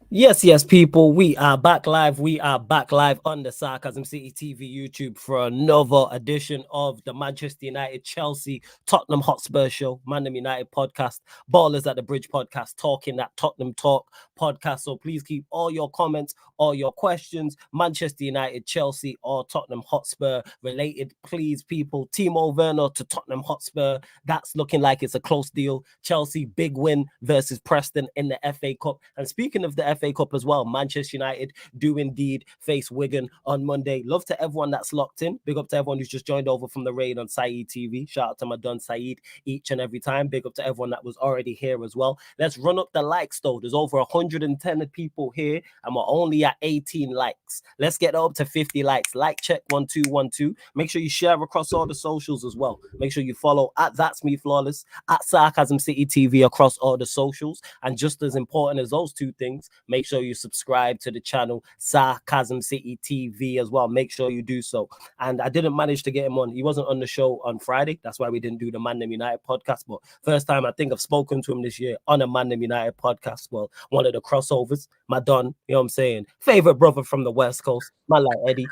Yes, people, we are back live. We are back live on the Sarcasm City TV YouTube for another edition of the Manchester United, Chelsea, Tottenham Hotspur show, Mandem United podcast, Ballers at the Bridge podcast, talking that Tottenham talk podcast. So please keep all your comments, all your questions, Manchester United, Chelsea, or Tottenham Hotspur related. Please, people, Timo Werner to Tottenham Hotspur. That's looking like it's a close deal. Chelsea, big win versus Preston in the FA Cup. And speaking of the FA Cup as well, Manchester United do indeed face Wigan on Monday. Love to everyone that's locked in. Big up to everyone who's just joined over from the raid on Saeed TV. Shout out to my Don Saeed each and every time. Big up to everyone that was already here as well. Let's run up the likes though. There's over 110 people here and we're only at 18 likes. Let's get up to 50 likes. Like check 1212. Make sure you share across all the socials as well. Make sure you follow at That's Me Flawless, at Sarcasm City TV across all the socials. And just as important as those two things, make sure you subscribe to the channel Sarcasm City TV as well. Make sure you do so. And I didn't manage to get him on. He wasn't on the show on Friday. That's why we didn't do the Mandem United podcast. But first time I think I've spoken to him this year on a Mandem United podcast. Well, one of the crossovers, my Don, you know what I'm saying? Favorite brother from the West Coast, my like Eddie.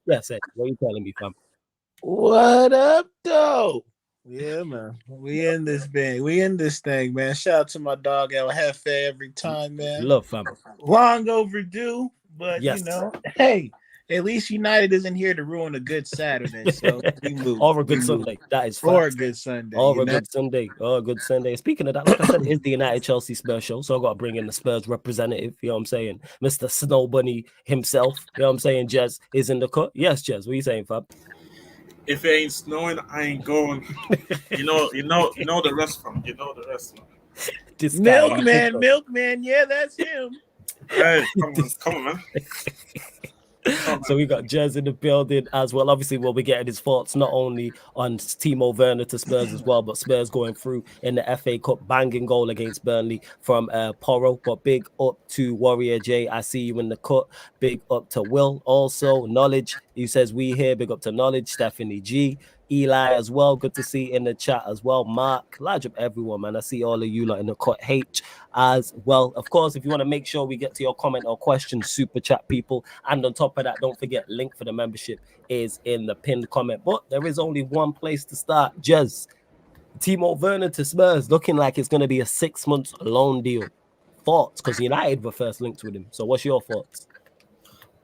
Yes, Eddie, what are you telling me, fam? What up, though? Yeah, man. We in this thing. We in this thing, man. Shout out to my dog El Jefe every time, man. Love, fam. Long overdue, but Yes. hey, at least United isn't here to ruin a good Saturday. So we move. Or a good Sunday. That is or a facts. good Sunday. Or a good Sunday. Or a good Sunday. Speaking of that, like I said, it's the United Chelsea Spurs show. So I got to bring in the Spurs representative. You know what I'm saying? Mr. Snow Bunny himself. You know what I'm saying? Jez is in the cut. Yes, Jez. What are you saying, Fab? If it ain't snowing, I ain't going. You know the rest from. You know the rest. This guy, Milkman. Yeah, that's him. Hey, come on, man. So we got Jez in the building as well. Obviously, we'll be getting his thoughts not only on Timo Werner to Spurs as well, but Spurs going through in the FA Cup, banging goal against Burnley from Porro. But big up to Warrior J. I see you in the cut. Big up to Will also. Knowledge, he says we here. Big up to Knowledge. Stephanie G. Eli as well. Good to see in the chat as well. Mark, large up everyone, man. I see all of you lot in the cut. H as well. Of course, if you want to make sure we get to your comment or question, super chat people. And on top of that, don't forget, link for the membership is in the pinned comment. But there is only one place to start. Jez, Timo Werner to Spurs, looking like it's going to be a 6 months loan deal. Thoughts? Because United were first linked with him. So what's your thoughts?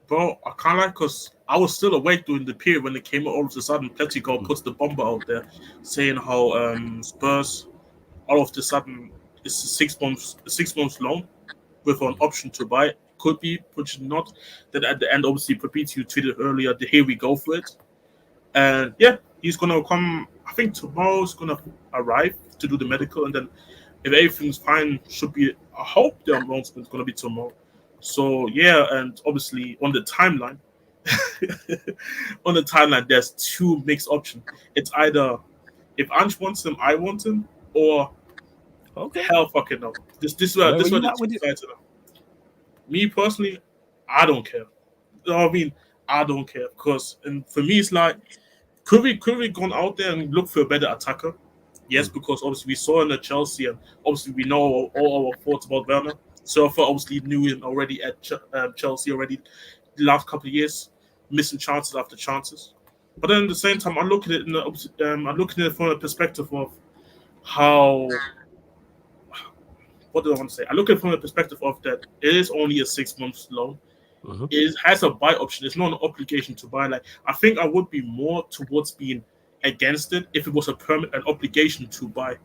Bro, I can't like because I was still awake during the period when it came out. All of a sudden, Pletico puts the bomber out there saying how Spurs all of a sudden it's a 6 months loan with an option to buy. Could be, but not. Then at the end, obviously, Papiti tweeted earlier, here we go for it. And yeah, he's gonna come. I think tomorrow's gonna arrive to do the medical, and then if everything's fine, should be. I hope the announcement's gonna be tomorrow. So yeah, and obviously on the timeline, there's two mixed options. It's either if Ange wants him, I want him, or hell fucking no. This is what the two sides are. Me personally, I don't care. You know what I mean? I don't care because, and for me, it's like, could we gone out there and look for a better attacker? Yes, because obviously we saw in the Chelsea, and obviously we know all our thoughts about Werner. Surfer obviously knew him already at Chelsea already the last couple of years, missing chances after chances. But then at the same time, I look at it from a perspective of how. What do I want to say? I look at it from a perspective of that it is only a 6 months loan. Mm-hmm. It has a buy option. It's not an obligation to buy. Like, I think I would be more towards being against it if it was an obligation to buy.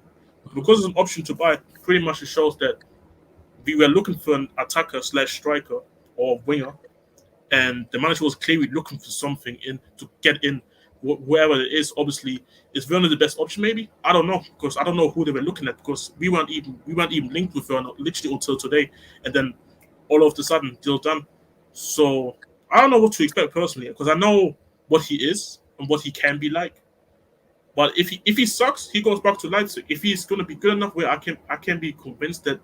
Because it's an option to buy, pretty much it shows that we were looking for an attacker / striker or winger, and the manager was clearly looking for something in to get in whoever it is. Obviously, is Werner the best option? Maybe, I don't know, because I don't know who they were looking at, because we weren't even linked with Werner literally until today, and then all of a sudden deal done. So I don't know what to expect personally, because I know what he is and what he can be like. But if he sucks, he goes back to Leipzig. If he's going to be good enough where I can be convinced that,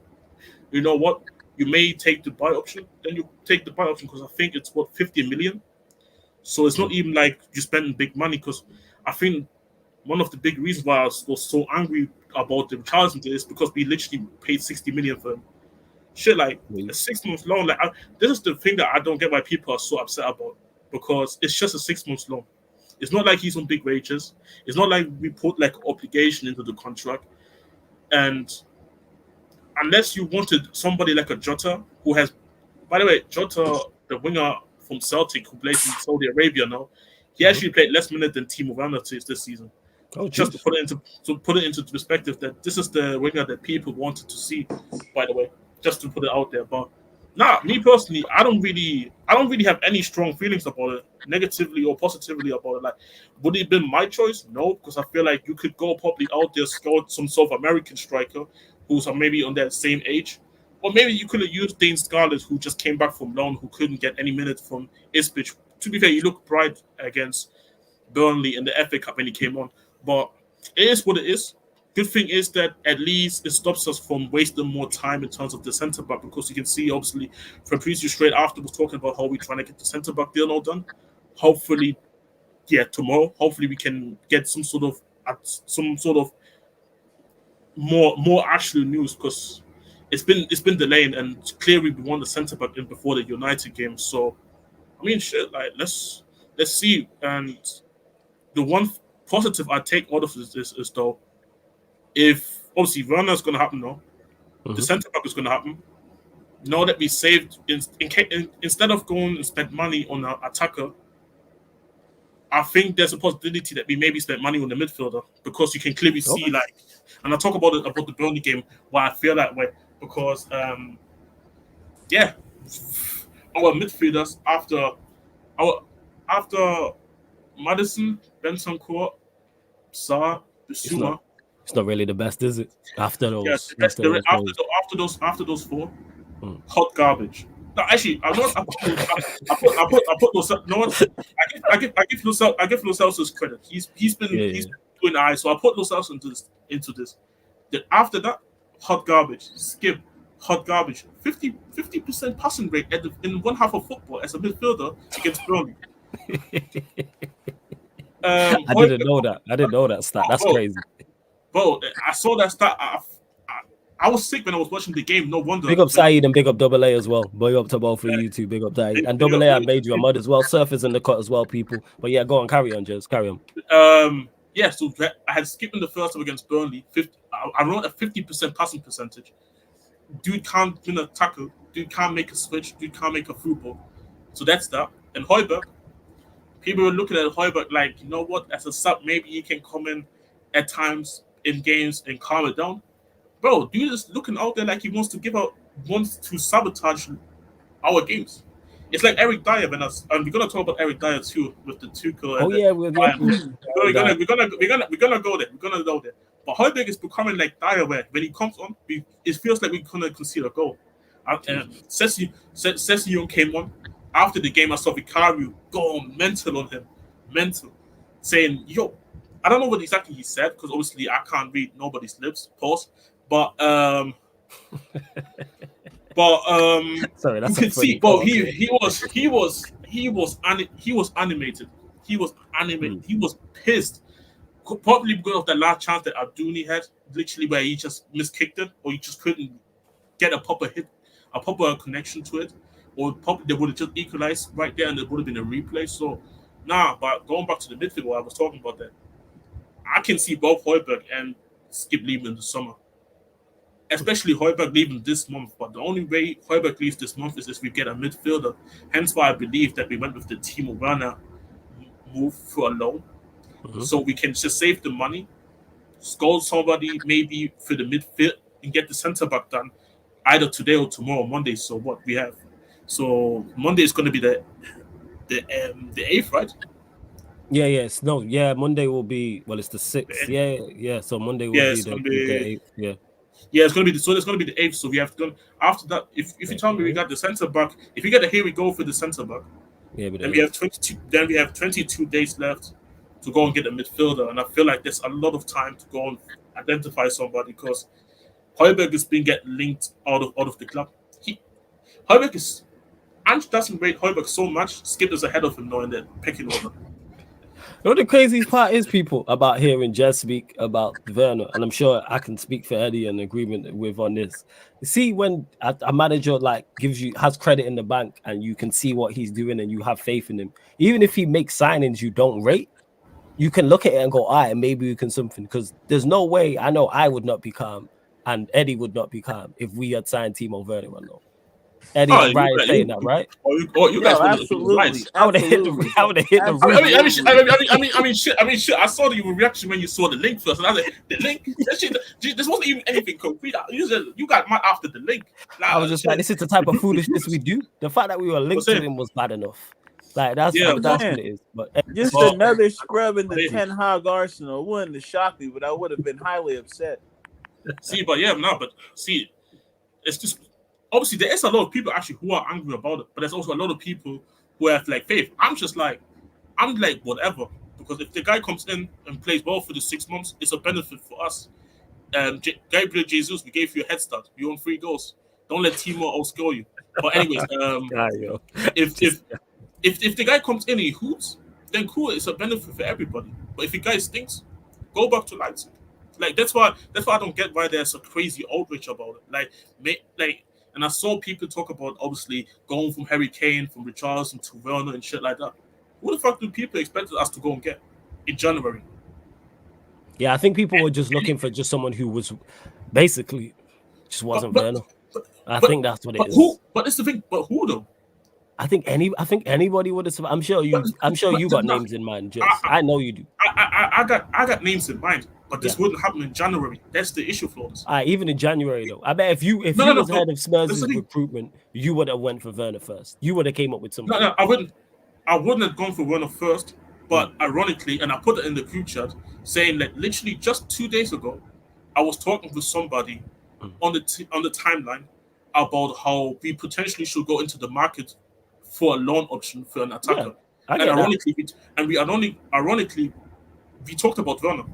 you know what, you may take the buy option, then you take the buy option, because I think it's 50 million. So it's not even like you're spending big money, because I think one of the big reasons why I was so angry about the Richarlison is because we literally paid 60 million for him. shit, like a 6 month loan. Like this is the thing that I don't get why people are so upset about, because it's just a 6 month loan. It's not like he's on big wages. It's not like we put like obligation into the contract. And unless you wanted somebody like a Jota, who has, by the way, Jota, the winger from Celtic who plays in Saudi Arabia now, he actually played less minutes than Timo Werner this season. Just to put it into perspective, that this is the winger that people wanted to see. By the way, just to put it out there, but me personally, I don't really have any strong feelings about it, negatively or positively about it. Like, would it have been my choice? No, because I feel like you could go probably out there, scout some South American striker who's maybe on that same age, or maybe you could have used Dane Scarlett, who just came back from loan, who couldn't get any minutes from Ipswich. To be fair, he looked bright against Burnley in the FA Cup when he came on, but it is what it is. Good thing is that at least it stops us from wasting more time in terms of the centre back, because you can see obviously Fabrizio straight after was talking about how we're trying to get the centre back deal all done. Hopefully, tomorrow. Hopefully we can get some sort of more actual news, because it's been delayed, and clearly we want the centre back in before the United game. So I mean, shit, like let's see. And the one positive I take out of this is though, if obviously Werner is going to happen now, the centre back is going to happen. Now that we saved, instead of going and spend money on an attacker, I think there's a possibility that we maybe spend money on the midfielder, because you can clearly see, like, and I talk about the Burnley game, why I feel that way, because our midfielders after Madison, Bentancur, Sarr, Bissouma. It's not really the best, is it? After those, after those four, hot garbage. No, actually, I put those. No one. I give Lo Celso's credit. He's been doing eyes. So I put Lo Celso into this. Then after that, hot garbage. Skip, hot garbage. 50% passing rate in one half of football as a midfielder against Burnley. I didn't know that stat. That's crazy. Bro, I saw that stat. I was sick when I was watching the game. No wonder. Big up Saeed and big up Double A as well. Big up to both of you two. Big up Saeed. And Double A, I made you a mud as well. Surfers in the cut as well, people. But yeah, go on, carry on, Jez. Carry on. So I had skipped in the first time against Burnley. I wrote a 50% passing percentage. Dude can't win a tackle. Dude can't make a switch. Dude can't make a through ball. So that's that. And Hojlund, people were looking at Hojlund like, you know what? As a sub, maybe he can come in at times in games and calm it down. Bro, dude is looking out there like he wants to sabotage our games. It's like Eric Dier, and we're gonna talk about Eric Dier too with the Tuchel. We're gonna go there. But Hojlund is becoming like Dier, where when he comes on, it feels like we're gonna concede a goal. Sessegnon came on after the game. I saw Vicario go mental on him, saying, "Yo." I don't know what exactly he said, because obviously I can't read nobody's lips. Pause. But sorry, that's you can see. But he was animated. He was pissed. Probably because of the last chance that Abduni had, literally where he just miskicked it, or he just couldn't get a proper hit, a proper connection to it, or probably they would have just equalized right there, and there would have been a replay. So, but going back to the midfield, where I was talking about that. I can see both Hojlund and Skip leaving in the summer. Especially Hojlund leaving this month. But the only way Hojlund leaves this month is if we get a midfielder. Hence why I believe that we went with the Timo Werner move for a loan. So we can just save the money, scold somebody maybe for the midfield, and get the centre back done either today or tomorrow, Monday. So what we have. So Monday is going to be the 8th, right? Monday will be, it's the 6th. So Monday will be the 8th. It's gonna be it's gonna be the 8th. So we have to after that. If you tell me we got the centre back, if we get a here we go for the centre back, then we have 22. Then we have 22 days left to go and get a midfielder, and I feel like there's a lot of time to go and identify somebody, because Hojlund is being get linked out of the club. Hojlund is Ange doesn't rate Hojlund so much. Skip is ahead of him now in the pecking order. You know the craziest part is, people, about hearing Jez speak about Werner, and I'm sure I can speak for Eddie in agreement with on this. You see, when a manager like has credit in the bank, and you can see what he's doing, and you have faith in him, even if he makes signings you don't rate, you can look at it and go, all right, maybe we can something. Because there's no way, I know I would not be calm, and Eddie would not be calm if we had signed Timo Werner. No. Eddie, Oh, Ryan saying that, right? You guys would have absolutely. I would have hit the roof. I mean, shit. I saw the reaction when you saw the link first, and I was like, the link. That shit, this wasn't even anything concrete. You got mad after the link. Like, I was just like, this is the type of foolishness we do. The fact that we were linked to him was bad enough. Like that's what it is. But just another scrub in the Ten Hag arsenal wouldn't have shocked me, but I would have been highly upset. It's just. Obviously, there is a lot of people actually who are angry about it, but there's also a lot of people who have like faith. I'm like whatever, because if the guy comes in and plays well for the 6 months, it's a benefit for us. Gabriel Jesus, we gave you a head start. You won 3 goals. Don't let Timo outscore you. But anyways, if the guy comes in and he hoops, then cool, it's a benefit for everybody. But if the guy stinks, go back to Leipzig. Like that's why I don't get why there's a crazy outrage about it. And I saw people talk about obviously going from Harry Kane, from Richarlison to Werner and shit like that. What the fuck do people expect us to go and get in January? Yeah, I think people were just looking for just someone who was basically just wasn't Werner. I think that's what it is. But it's the thing. But who though? I think anybody would have. I'm sure you got names in mind, Jess. I know you do. I got names in mind. But this wouldn't happen in January. That's the issue, Flawless. Even in January, though. I bet if you was head of Spurs' recruitment, you would have went for Werner first. You would have came up with something. No, I wouldn't have gone for Werner first. But ironically, and I put it in the group chat, saying that literally just 2 days ago, I was talking with somebody on the timeline about how we potentially should go into the market for a loan option for an attacker. Yeah, ironically, we talked about Werner.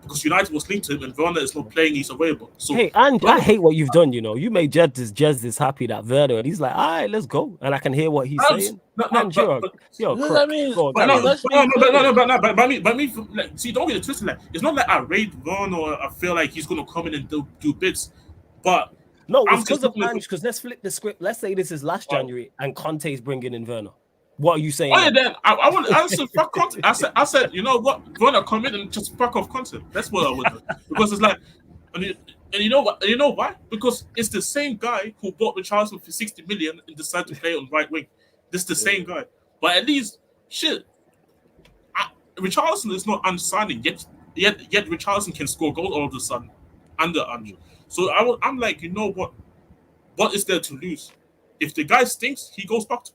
Because United was linked to him and Werner is not playing, he's available. So hey, and I hate what you've done, you know. You made Jez this happy that Werner, and he's like, all right, let's go. And I can hear what he's saying. See, don't get it twisted. Like, it's not like I rate Werner or I feel like he's going to come in and do bits. But no, it's because of Ange. Because let's flip the script. Let's say this is last January and Conte's bringing in Werner. What are you saying? Oh yeah, then I want to answer fuck content. I said, you know what? Werner come in and just fuck off content. That's what I would do. Because it's like, and you know what? You know why? Because it's the same guy who bought Richarlison for 60 million and decided to play on right wing. This is the same guy. But at least, Richarlison is not unsigning yet Richarlison can score goals all of a sudden under Ange. So I'm like, you know what? What is there to lose? If the guy stinks, he goes back to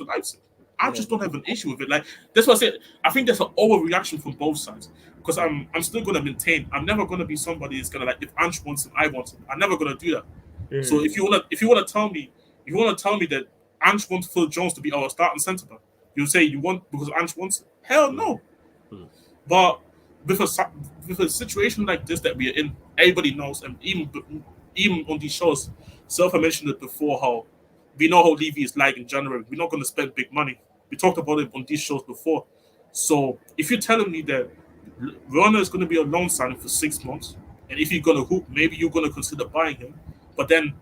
Leipzig. I just don't have an issue with it. Like that's what I said. I think there's an overreaction from both sides. Because I'm still gonna maintain. I'm never gonna be somebody that's gonna like if Ange wants him, I want him. I'm never gonna do that. Mm. So if you wanna tell me that Ange wants Phil Jones to be our starting centre back, you'll say you want because Ange wants it. Hell no. Mm. But with a situation like this that we are in, everybody knows, and even on these shows, Selfa mentioned it before how we know how Levy is like in January. We're not going to spend big money. We talked about it on these shows before. So if you're telling me that Werner is going to be a loan signing for 6 months, and if you're going to hoop, maybe you're going to consider buying him. But then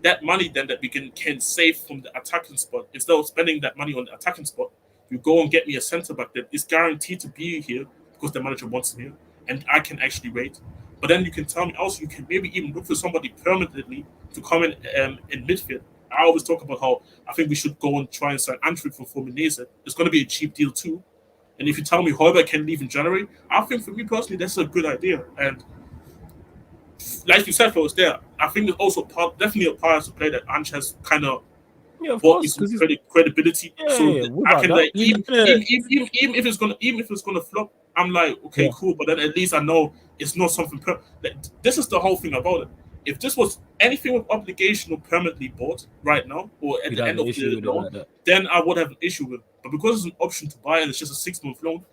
that money then that we can save from the attacking spot, instead of spending that money on the attacking spot, you go and get me a centre back that is guaranteed to be here because the manager wants him here, and I can actually rate. But then you can tell me also you can maybe even look for somebody permanently to come in midfield. I always talk about how I think we should go and try and sign Antwerp for Fluminense. It's going to be a cheap deal too. And if you tell me Hojlund can leave in January, I think for me personally, that's a good idea. And like you said, folks, there, I think it's also definitely a part to play that Ange has kind of bought his credibility. I can like even if it's gonna flop, I'm like, okay, cool. But then at least I know it's not something. This is the whole thing about it. If this was anything with obligation or permanently bought right now, or at the end of the loan, then I would have an issue with it. But because it's an option to buy and it's just a 6 month loan,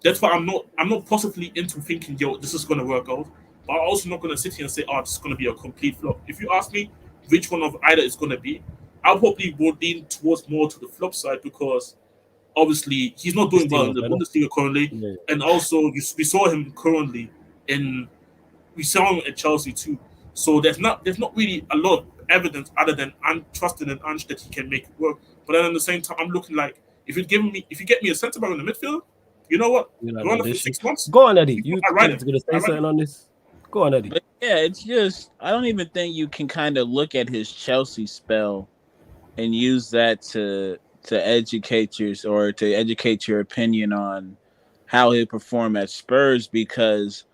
that's why I'm not possibly into thinking, yo, this is gonna work out. But I'm also not gonna sit here and say, oh, this is gonna be a complete flop. If you ask me which one of either is gonna be, I probably would lean towards more to the flop side because obviously he's not doing well Timo in the Werner. Bundesliga currently, Yeah. and also we saw him currently we saw him at Chelsea too. So there's not really a lot of evidence other than trusting in Ange that he can make it work. But then at the same time, I'm looking like if you get me a centre back in the midfield, you know what? You know, Werner for audition. 6 months. Go on, Eddie. You I ride going him. to say something on this? Go on, Eddie. But yeah, it's just I don't even think you can kind of look at his Chelsea spell and use that to educate your opinion on how he'll perform at Spurs because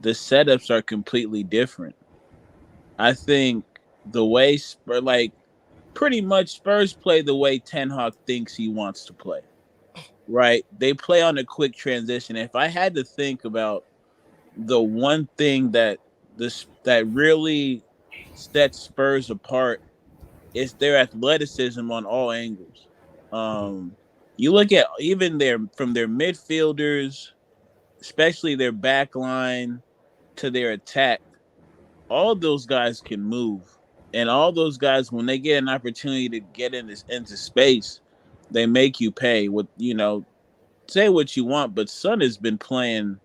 the setups are completely different. I think the way pretty much Spurs play the way Ten Hag thinks he wants to play. Right? They play on a quick transition. If I had to think about the one thing that really sets Spurs apart is their athleticism on all angles. You look at even from their midfielders, especially their back line to their attack, all those guys can move. And all those guys, when they get an opportunity to get into space, they make you pay. Say what you want, but Son has been playing,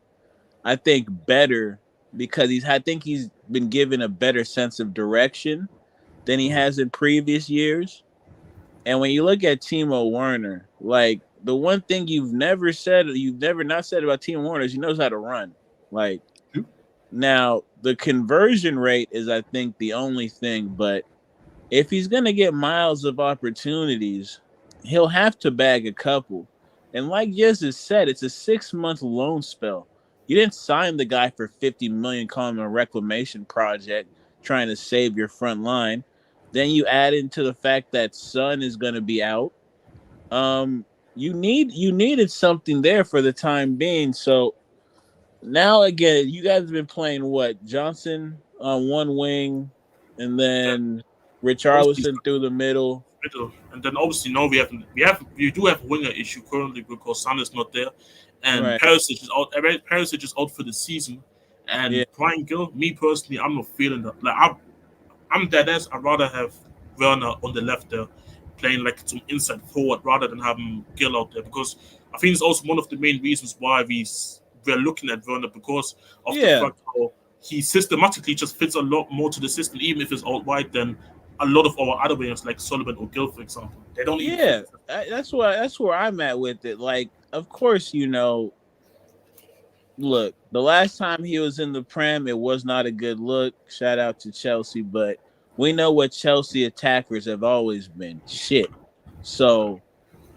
I think, better because I think he's been given a better sense of direction than he has in previous years. And when you look at Timo Werner, like the one thing you've never not said about Timo Werner is he knows how to run. Like now the conversion rate is, I think, the only thing, but if he's gonna get miles of opportunities, he'll have to bag a couple. And like Jez has said, it's a 6-month loan spell. You didn't sign the guy for $50 million, calling him a reclamation project, trying to save your front line. Then you add into the fact that Son is going to be out. You needed something there for the time being. So now again, you guys have been playing what? Johnson on one wing, and then Richarlison through the middle. And then obviously now we do have a winger issue currently because Son is not there, and Right. Perisic is out. Perisic is out for the season, and Brian Gill. Me personally, I'm not feeling that. Like I'm dead ass. I'd rather have Werner on the left there, playing like some inside forward rather than having Gill out there because I think it's also one of the main reasons why we're looking at Werner because of the fact how he systematically just fits a lot more to the system, even if it's out wide than a lot of our other wingers like Sullivan or Gill, for example. They don't even fit. That's where I'm at with it. Like, of course, look, the last time he was in the Prem, it was not a good look. Shout out to Chelsea, but we know what Chelsea attackers have always been. Shit. So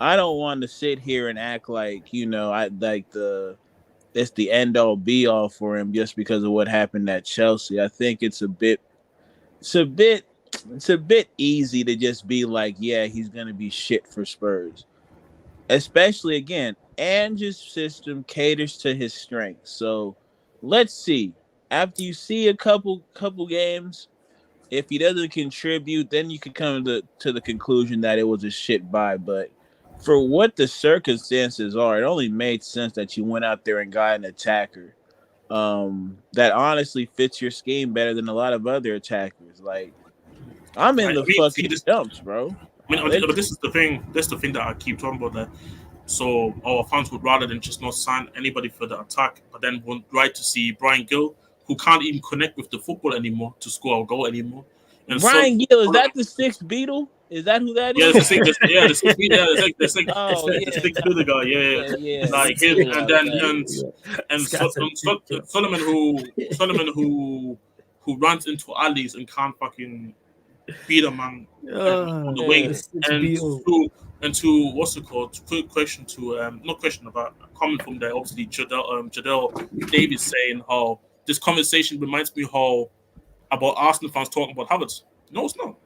I don't want to sit here and act like, it's the end all be all for him just because of what happened at Chelsea. I think it's a bit easy to just be like, yeah, he's gonna be shit for Spurs. Especially again, Ange's system caters to his strengths. So let's see. After you see a couple games, if he doesn't contribute, then you can come to the conclusion that it was a shit buy. But for what the circumstances are, it only made sense that you went out there and got an attacker that honestly fits your scheme better than a lot of other attackers. Like, I'm in the fucking dumps, bro. But this is the thing. That's the thing that I keep talking about. That so our fans would rather than just not sign anybody for the attack, but then would like to see Brian Gill, who can't even connect with the football anymore to score a goal anymore. And Brian Gill, is that the sixth Beatle? Is that who that is? Yeah, the sixth Beatle. The sixth Beatle guy. Yeah. Like him, and Solomon who runs into alleys and can't fucking beat a man on the wing. And to what's it called? Quick question to not question about a comment from there. Obviously, Jadel Davis saying how this conversation reminds me about Arsenal fans talking about Havertz. No, it's not.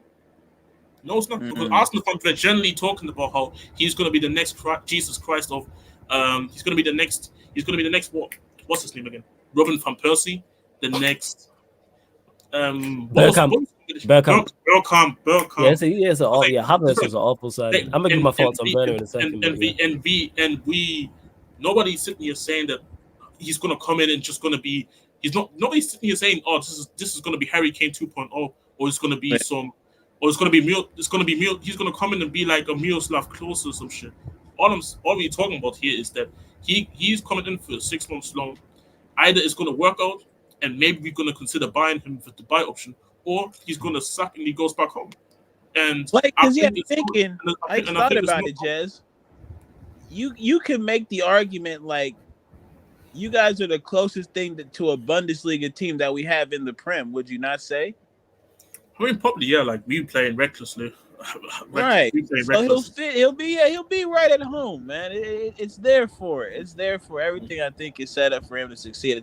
Mm-hmm. Because Arsenal fans are generally talking about how he's going to be the next Jesus Christ of. He's going to be the next. What's his name again? Robin van Persie. The next. Bergkamp. Yes, he is. Havertz is an awful side. I'm gonna give my thoughts on Werner in a second. And we nobody's sitting here saying that he's gonna come in and just gonna be. Nobody's sitting here saying, "Oh, this is gonna be Harry Kane 2.0," or it's gonna be he's gonna come in and be like a Miroslav Klose or some shit, all we're talking about here is that he's coming in for a 6 months loan. Either it's going to work out, and maybe we're going to consider buying him with the buy option, or he's going to suck and he goes back home. And Like, I because think it's thinking, good. I thought about it, Jez. You can make the argument like you guys are the closest thing to a Bundesliga team that we have in the Prem. Would you not say? I mean, probably yeah. Like we playing recklessly, Right. We playing So recklessly. he'll be right at home, man. It's there for it. It's there for everything. I think is set up for him to succeed.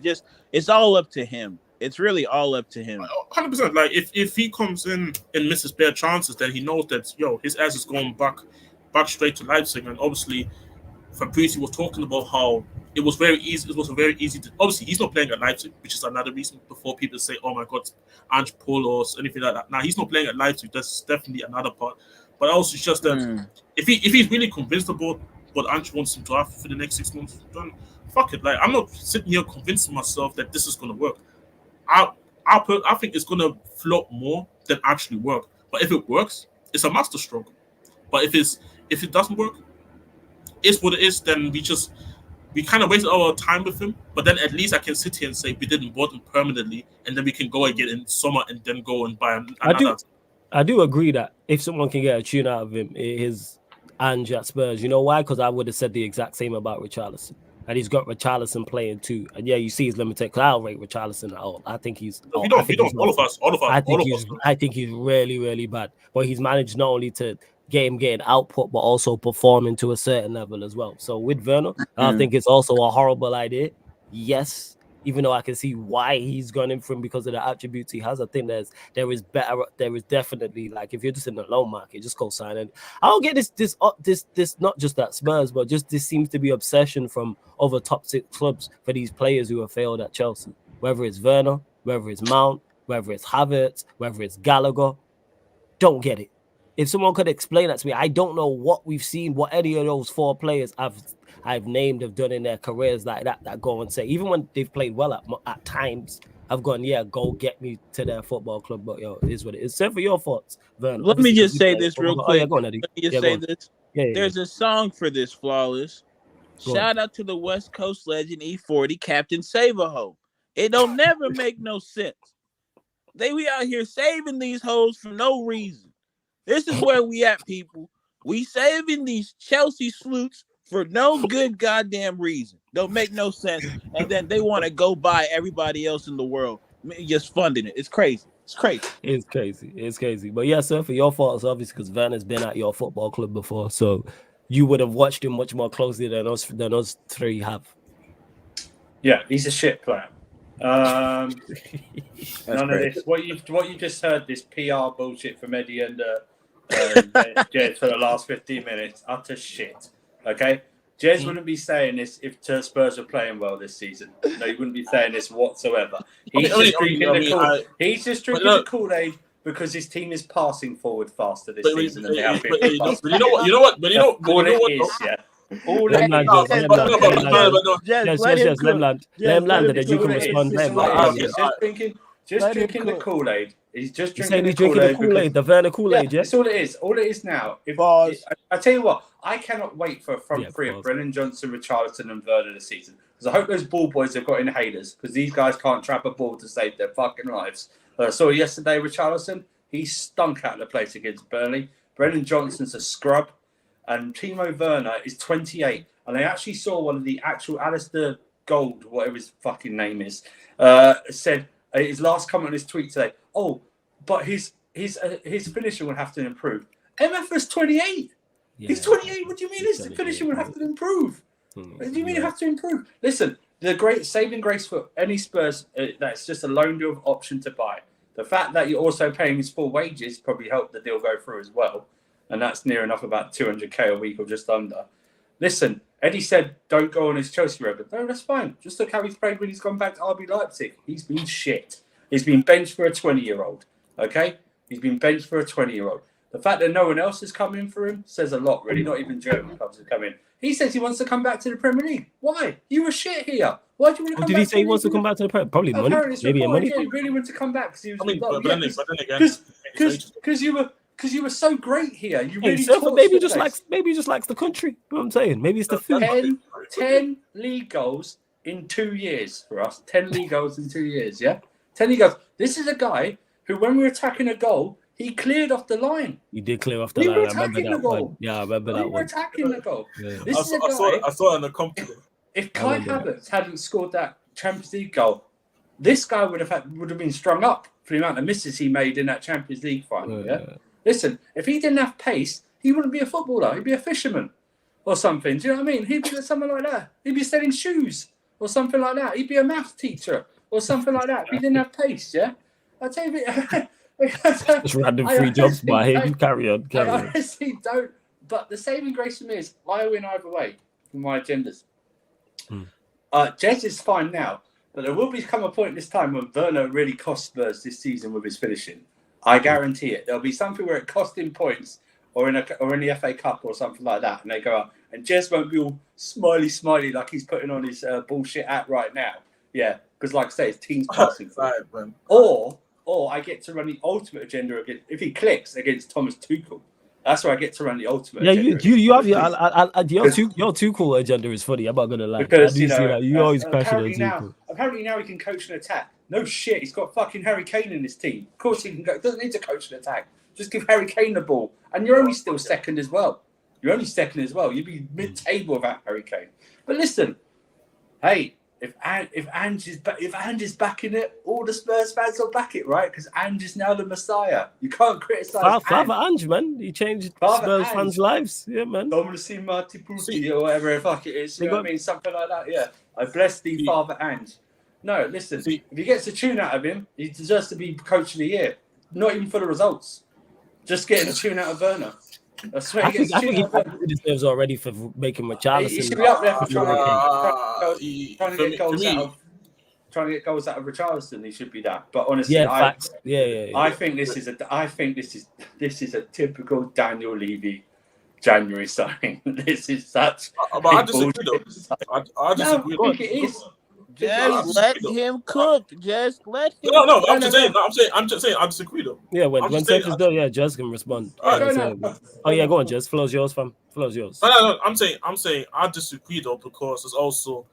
It's all up to him. It's really all up to him. 100%. Like if he comes in and misses bare chances, then he knows that his ass is going back straight to Leipzig. And obviously, Fabrizi was talking about how it was very easy. It was very easy to. Obviously, he's not playing at Leipzig, which is another reason before people say, "Oh my God, Ange Paul or anything like that." Now he's not playing at Leipzig. That's definitely another part. But also, it's just that if he's really convinced about what Ange wants him to have for the next 6 months, then fuck it. Like I'm not sitting here convincing myself that this is going to work. I think it's going to flop more than actually work. But if it works, it's a masterstroke. But if it doesn't work, it's what it is. Then we kind of wasted our time with him. But then at least I can sit here and say we didn't bought him permanently, and then we can go again in summer and then go and buy another. I do agree that if someone can get a tune out of him, it is Ange at Spurs. You know why? Because I would have said the exact same about Richarlison. And he's got Richarlison playing too. And yeah, you see he's limited. Because I don't rate Richarlison at all. I think he's. We don't. All of us. I think he's really, really bad. But he's managed not only to get him getting output, but also performing to a certain level as well. So with Werner, I think it's also a horrible idea. Yes. Even though I can see why he's gone in for him because of the attributes he has, I think there is definitely, like, if you're just in the loan market, just go sign it. I don't get this not just at Spurs, but just this seems to be obsession from other top 6 clubs for these players who have failed at Chelsea. Whether it's Werner, whether it's Mount, whether it's Havertz, whether it's Gallagher, don't get it. If someone could explain that to me, I don't know what we've seen, what any of those 4 players I've named have done in their careers like that go and say, even when they've played well at times, I've gone, yeah, go get me to their football club. But it is what it is. Send for your thoughts, Vern. Let me just say this real quick. Oh, yeah, go on, Eddie. Let me just say this. There's a song for this, Flawless. Shout out to the West Coast legend E40, Captain Save-A-Ho. It don't never make no sense. We out here saving these hoes for no reason. This is where we at, people. We saving these Chelsea sleuths for no good goddamn reason. Don't make no sense. And then they want to go buy everybody else in the world, just funding it. It's crazy. It's crazy. But yeah, sir, for your thoughts, obviously, because Werner's been at your football club before, so you would have watched him much more closely than us 3 have. Yeah, he's a shit player. None of this. What you just heard, this PR bullshit from Eddie and Jez for the last 15 minutes, utter shit. Okay, Jez wouldn't be saying this if Spurs were playing well this season. No, he wouldn't be saying this whatsoever. He's just drinking the Koolaid because his team is passing forward faster this season than they have been. But you know what? Let him land, then you can respond. Just drinking the Koolaid. He's just drinking the Koolaid, the Werner Koolaid, yeah? That's all it is. All it is now. I tell you what, I cannot wait for a front three of Brennan Johnson, Richarlison, and Werner this season. Because I hope those ball boys have got inhalers, because these guys can't trap a ball to save their fucking lives. I saw yesterday, Richarlison, he stunk out of the place against Burnley. Brennan Johnson's a scrub. And Timo Werner is 28. And I actually saw one of the actual Alistair Gold, whatever his fucking name is, said his last comment on his tweet today, but his finishing will have to improve. MF is 28. Yeah. He's 28. What do you mean his finishing will have to improve? What do you mean it have to improve? Listen, the great saving grace for any Spurs, that's just a loan deal option to buy. The fact that you're also paying his full wages probably helped the deal go through as well. And that's near enough about 200k a week or just under. Listen, Eddie said don't go on his Chelsea road, but no, that's fine. Just look how he's played when he's gone back to RB Leipzig. He's been shit. He's been benched for a 20-year-old. Okay? He's been benched for a 20-year-old. The fact that no one else has come in for him says a lot, really. Not even German clubs have come in. He says he wants to come back to the Premier League. Why? You were shit here. Why do you want to come back? Did he say he wants to come back to the Premier League? Probably money. Maybe money. Yeah, he really wants to come back because he was. But then again, because you were. because you were so great here. You Hey, really Surfer, maybe he just place. likes the country. You know what I'm saying? Maybe it's the food. 10 league goals in 2 years for us. 10 league goals in 2 years, yeah? 10 league goals. This is a guy who, when we were attacking a goal, he cleared off the line. He did clear off the line. I remember that one. Yeah, I remember that one. We were attacking the goal. Yeah. This is a guy. I saw it in the commentary. If Kai Havertz hadn't scored that Champions League goal, this guy would have been strung up for the amount of misses he made in that Champions League final. Yeah. Listen, if he didn't have pace, he wouldn't be a footballer. He'd be a fisherman or something. Do you know what I mean? He'd be something like that. He'd be selling shoes or something like that. He'd be a math teacher or something like that. If he didn't have pace, yeah. I tell you, just random free jobs by him. Carry on. I honestly don't. But the saving grace for me is I win either way for my agendas. Jez is fine now, but there will come a point this time when Werner really costs Spurs this season with his finishing. I guarantee it. There'll be something where it cost him points, or in the FA Cup or something like that, and they go up, and Jez won't be all smiley like he's putting on his bullshit hat right now. Yeah, because like I say, his team's passing. Or I get to run the ultimate agenda against, if he clicks, against Thomas Tuchel. That's where I get to run the ultimate. Yeah, you have your Tuchel agenda is funny. I'm not gonna lie. Because you always question on Tuchel. Apparently now he can coach an attack. No shit, he's got fucking Harry Kane in his team. Of course he can go. Doesn't need to coach an attack. Just give Harry Kane the ball, and you're only still second as well. You'd be mid-table without Harry Kane. But listen, hey, if Ange is backing it, all the Spurs fans will back it, right? Because Ange is now the Messiah. You can't criticize Father Ange, man. He changed Spurs fans' lives. Yeah, man. Dominici Marti Putti or whatever the fuck it is. You know what I mean? Something like that, yeah. I bless thee, Father Ange. No, listen, if he gets a tune out of him, he deserves to be coach of the year. Not even for the results. Just getting a tune out of Werner. I swear I think he deserves already for making Richarlison. He should be up there for trying to get goals out of Richarlison. He should be that. But honestly, facts. I think this is a typical Daniel Levy January signing. This is such. But I disagree though. I disagree. I think it is. Just let him cook. Just let him. No. I'm just saying. I disagree though. Yeah, when Seth is done, Jez can respond. Oh yeah, go on, Jez. Flow's yours, fam. Flow's yours. No. I'm saying I disagree though, because it's also.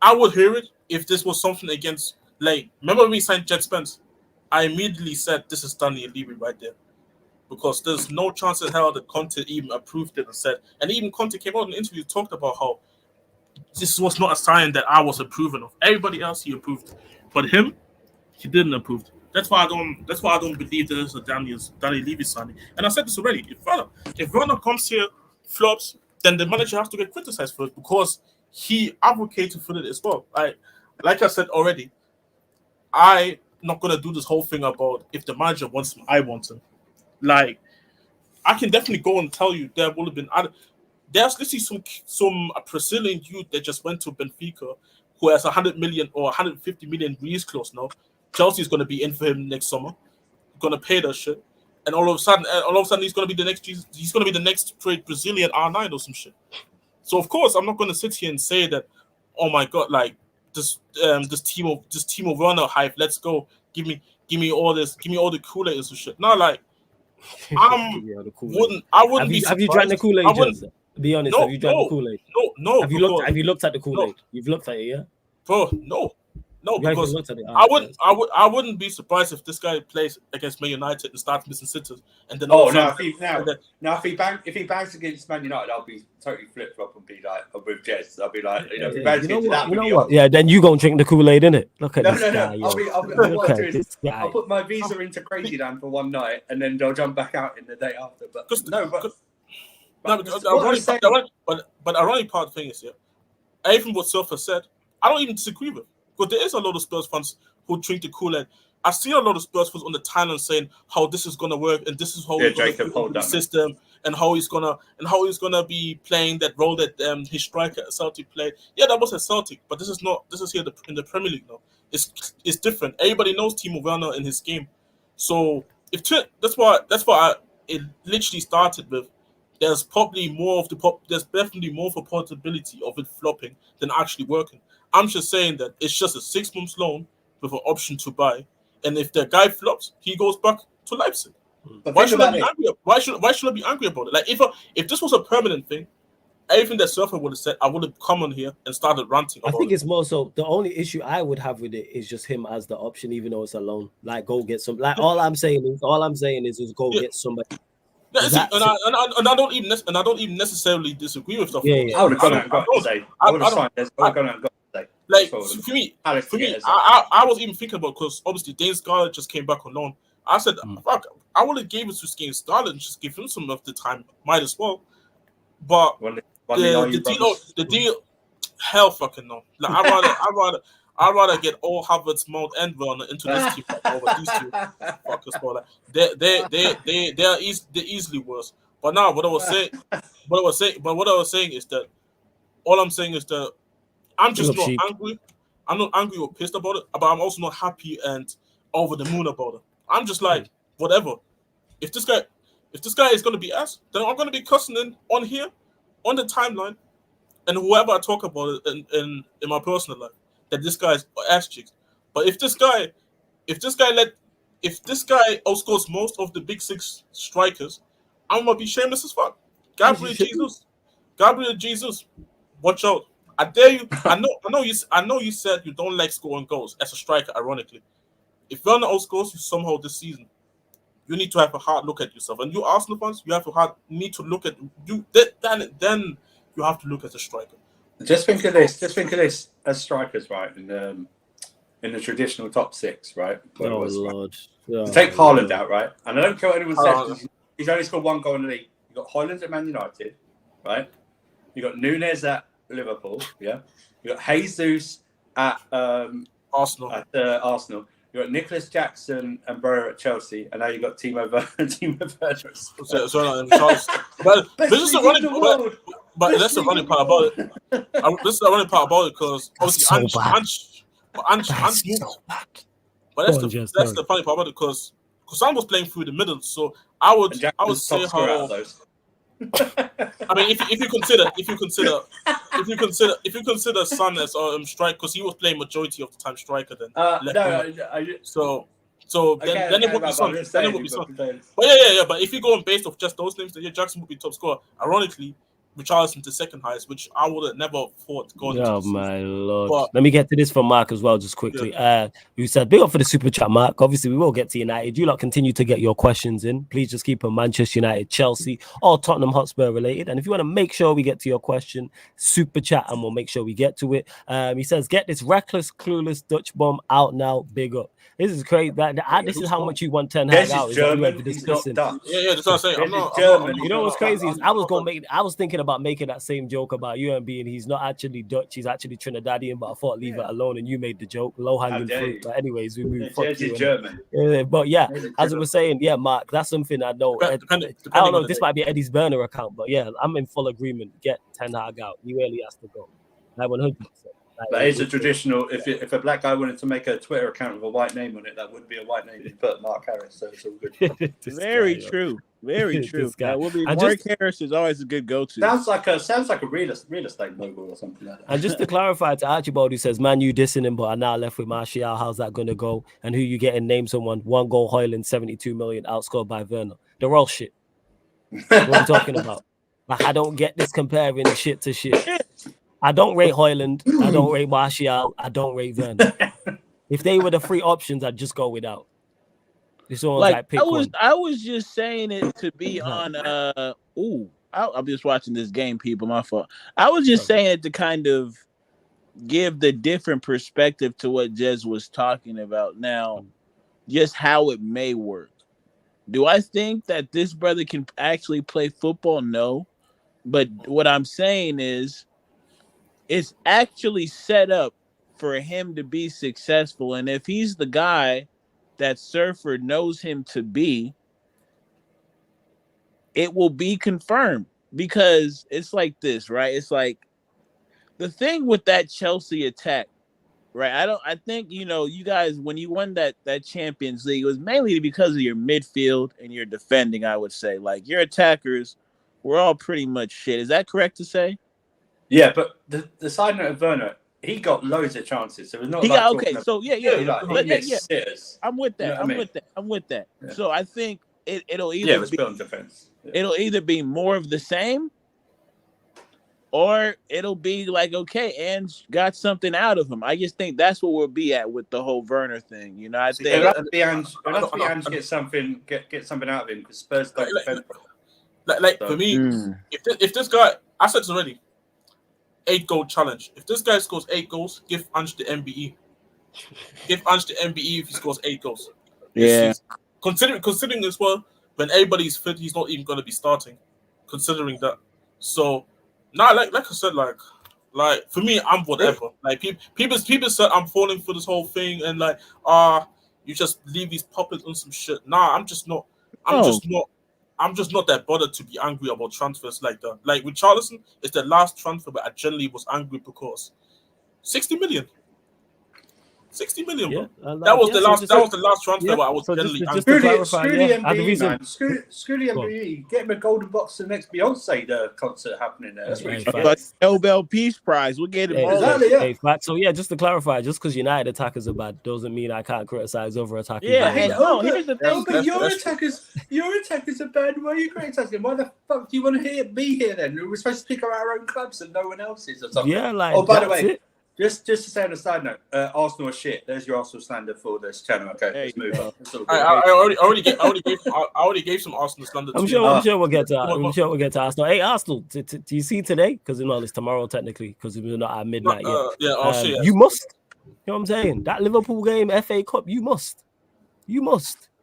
I would hear it if this was something against, like, remember when we signed Jet Spence? I immediately said this is Stanley Levy right there, because there's no chance in hell that Conte even approved it and said, and even Conte came out in an interview talked about how this was not a sign that I was approving of. Everybody else he approved, but him, he didn't approve. That's why I don't believe that it's a Danny Levy signing. And I said this already. If Werner comes here, flops, then the manager has to get criticized for it, because he advocated for it as well. Like I said already, I'm not gonna do this whole thing about if the manager wants him, I want him. Like, I can definitely go and tell you there would have been other. There's literally some Brazilian youth that just went to Benfica who has 100 million or 150 million release clause now. Chelsea's going to be in for him next summer, going to pay that shit, and all of a sudden he's going to be the next. He's going to be the next trade Brazilian R9 or some shit. So of course I'm not going to sit here and say that, oh my god, like this Timo Werner hype. Let's go, give me all this, give me all the Koolaid and some shit. No, like I wouldn't be surprised. Have you drank the Koolaid? Be honest, have you drank the Koolaid? No. Have you looked at the Koolaid? You've looked at it, yeah? Bro, no, because I wouldn't be surprised if this guy plays against Man United and starts missing sitters, and then if he bangs against Man United, I'll be totally flip flop and be like with Jez. I'll be like, if he bangs into that, you know what? Yeah, then you gonna drink the Koolaid, innit? Look at this guy. I'll put my visa into Crazy Dan for one night, and then they'll jump back out in the day after. But the ironic part thing is, even what Surfer said, I don't even disagree with, because there is a lot of Spurs fans who drink the Koolaid. I see a lot of Spurs fans on the timeline saying how this is gonna work and this is how he's gonna the system and how he's gonna be playing that role that his striker at Celtic played. Yeah, that was at Celtic, but this is here in the Premier League now. It's different. Everybody knows Timo Werner in his game, so that's why it literally started with. There's definitely more of a possibility of it flopping than actually working. I'm just saying that it's just a 6 months loan with an option to buy, and if the guy flops, he goes back to Leipzig. But why should I be angry? Why should I be angry about it? Like if this was a permanent thing, everything that Surfer would have said, I would have come on here and started ranting about I think it's more so the only issue I would have with it is just him as the option, even though it's a loan. Like, go get some. Like, all I'm saying is go get somebody. Yeah, see, and I don't even necessarily disagree with stuff. I would have gone out and got to say. I would have signed this. I would have gone out and got to say. Like, for me, I was even thinking about, because obviously Dane Scarlett just came back on loan. I said, fuck, I would have gave it to Dane Scarlett and just give him some of the time. Might as well. But the deal, hell fucking no. Like, I'd rather get all Havertz, Mount, and Werner into this team over these two fuckers. Like, they're easily worse. But now, what I was saying is that all I'm saying is that I'm just not angry. I'm not angry or pissed about it, but I'm also not happy and over the moon about it. I'm just like, whatever. If this guy is gonna be ass, then I'm gonna be cussing on here, on the timeline, and whoever I talk about it in my personal life, that this guy's ass cheeks. But if this guy outscores most of the big six strikers, I'm gonna be shameless as fuck. Gabriel Jesus, watch out. I dare you. I know you said you don't like scoring goals as a striker, ironically. If Werner outscores you somehow this season, you need to have a hard look at yourself. And you Arsenal fans, you need to look at you. Then you have to look at the striker. Just think of this as strikers, right? In the traditional top six, right? Lord. Yeah. Take Hojlund out, right? And I don't care what anyone says. He's only scored one goal in the league. You got Hojlund at Man United, right? You got Nunez at Liverpool, yeah. You got Jesus at Arsenal. Arsenal. You got Nicholas Jackson and Brewer at Chelsea, and now you got Timo Werner. But this is a running part. But that's the running part about it. This is the running part about it because obviously Ange moved. But that's the funny part about it because Kusan was playing through the middle, so I would say how. I mean, if you consider Son as strike, because he was playing majority of the time striker, then then it would be Son. But yeah. But if you go on based off just those names, then Jackson would be top scorer. Ironically, Richarlison to second highest, which I would have never thought going into. Oh my lord! But let me get to this from Mark as well, just quickly. You said big up for the super chat, Mark. Obviously, we will get to United. You lot continue to get your questions in. Please just keep them Manchester United, Chelsea, or Tottenham Hotspur related. And if you want to make sure we get to your question, super chat, and we'll make sure we get to it. He says, "Get this reckless, clueless Dutch bomb out now. Big up." This is great. This is how much you want Ten Hag out. German. He's not Dutch. Yeah. That's what I'm saying. You know what's crazy is I was thinking about making that same joke about you and being he's not actually Dutch, he's actually Trinidadian, but I thought leave it alone, and you made the joke, low hanging fruit. But anyways, we move. German. But yeah, as I was saying, Mark, that's something I know. I don't know. This might be Eddie's burner account, but yeah, I'm in full agreement. Get Ten Hag out. He really has to go. 100%. That is a traditional. If a black guy wanted to make a Twitter account with a white name on it, that would be a white name. He'd put Mark Harris, so it's all good. Very true. That would be Mark Harris is always a good go-to. Sounds like a real estate mogul or something like that. And just to clarify to Archibald, who says, "Man, you dissing him, but are now left with Martial. How's that going to go? And who you getting? Name someone. 1 goal, Hojlund, 72 million, outscored by Werner. They're all shit. What I'm talking about. Like, I don't get this comparing shit to shit. I don't rate Hojlund. I don't rate Martial. I don't rate Werner. If they were the three options, I'd just go without. This one like pick one. I was just saying it to be on. I'm just watching this game, people. My fault. I was just saying it to kind of give the different perspective to what Jez was talking about. Now, just how it may work. Do I think that this brother can actually play football? No. But what I'm saying is, it's actually set up for him to be successful. And if he's the guy that Surfer knows him to be, it will be confirmed. Because it's like this, right? It's like the thing with that Chelsea attack, right? I think, you guys, when you won that Champions League, it was mainly because of your midfield and your defending, I would say. Like, your attackers were all pretty much shit. Is that correct to say? Yeah, but the side note of Werner, he got loads of chances. So it's not I'm with that. Yeah. I'm with that. Yeah. So I think it'll either let's be build defense. Yeah. It'll either be more of the same, or it'll be like, okay, and got something out of him. I just think that's what we'll be at with the whole Werner thing. You know, I think it'll have to be Ange get something out of him because Spurs don't defend. For me, if this guy, I said this already, 8-goal challenge. If this guy scores 8 goals, give Ange the MBE. Give Ange the MBE if he scores 8 goals. Yeah. Considering as well, when everybody's fit, he's not even going to be starting. Considering that, so now, like I said, like for me, I'm whatever. Like people said I'm falling for this whole thing, and like you just leave these puppets on some shit. Nah, I'm just not that bothered to be angry about transfers like that. Like with Charleston, it's the last transfer where I generally was angry because 60 million. 60 million, bro. That was the last transfer where I was generally angry. Screw the MBE, man. Screw the MBE. Get him a golden box to the next Beyonce concert happening there. That's really fun. Like Nobel Peace Prize. We'll get it all. Exactly, yeah. So just to clarify, just because United attackers are bad doesn't mean I can't criticize other attackers. Yeah, here's the thing. But your attackers are bad. Why are you criticizing? Why the fuck do you want to be here then? We're supposed to pick our own clubs and no one else's or something. Yeah, like. Oh, by the way. Just to say on a side note, Arsenal are shit. There's your Arsenal slander for this channel. Okay, let's move on. I already gave some Arsenal slander. I'm sure we'll get to. I'm sure we'll get to Arsenal. Hey, Arsenal, do you see today? Because it's tomorrow technically, because we're not at midnight yet. You must. You know what I'm saying? That Liverpool game, FA Cup, you must.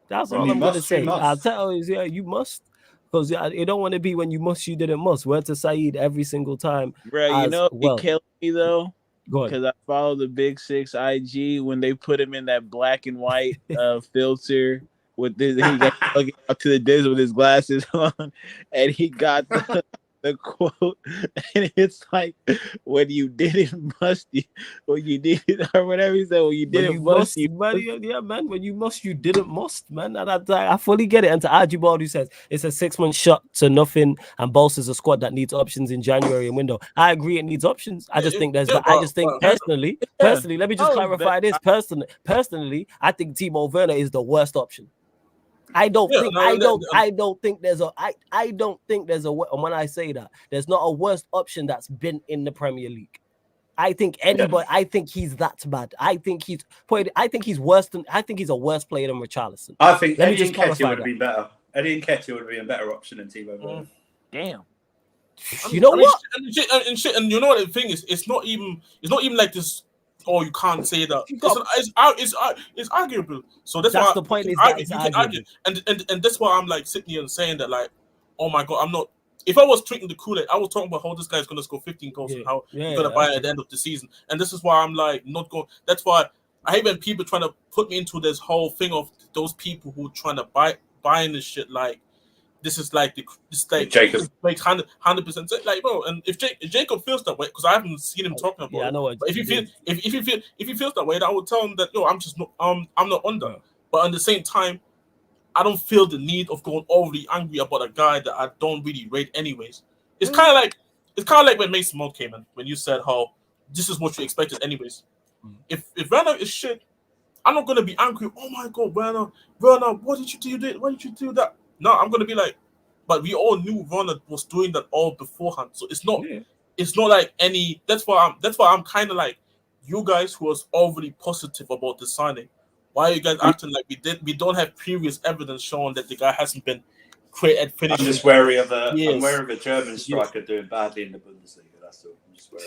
That's all I'm going to say. I'll tell you, you must. Because you don't want to be when you must, you didn't must. Word to Saeed every single time. Bro, it killed me though. Because I follow the Big Six IG when they put him in that black and white filter with this, he got up to the disc with his glasses on, and he got the quote, and it's like, when you didn't must, when you did it, or whatever he said, when you didn't must, yeah, man, when you must, you didn't must, man. And I fully get it. And to Archibald, who says it's a 6-month shot to nothing and bolsters a squad that needs options in January and window. I agree, it needs options. I just think personally, let me just clarify this. Personally, I think Timo Werner is the worst option. I don't think there's a and when I say that, there's not a worse option that's been in the Premier League. I think he's that bad. I think he's worse than he's a worse player than Richarlison. I think Eddie Nketiah would have been better. Eddie Nketiah would have been a better option than Timo Werner. Damn. You know what? And you know what the thing is? It's not even like this. Oh, you can't say that. It's arguable. So that's why the point. You can argue. And that's why I'm like sitting here and saying that, like, oh my god, I'm not. If I was drinking the Koolaid, I was talking about how this guy's going to score 15 goals and how he's going to buy it at the end of the season. And this is why I'm like not going. That's why I hate when people trying to put me into this whole thing of those people who trying to buying this shit like. This is like Jacob, like 100%. Like, bro, and if Jacob feels that way, because I haven't seen him talking about. I know. But if he feels that way, then I would tell him that I'm just not. I'm not under. But at the same time, I don't feel the need of going overly angry about a guy that I don't really rate, anyways. It's kind of like when Mason Mount came in, when you said how this is what you expected, anyways. If Werner is shit, I'm not gonna be angry. Oh my god, Werner, what did you do? Why did you do that? No, I'm gonna be like, but we all knew Werner was doing that all beforehand. So it's not like any. That's why I'm kind of like, you guys who was overly positive about the signing. Why are you guys acting like we don't have previous evidence showing that the guy hasn't been created finished? I'm just wary of a German striker doing badly in the Bundesliga. That's all. I'm just wary.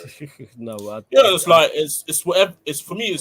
It's like it's whatever. It's for me.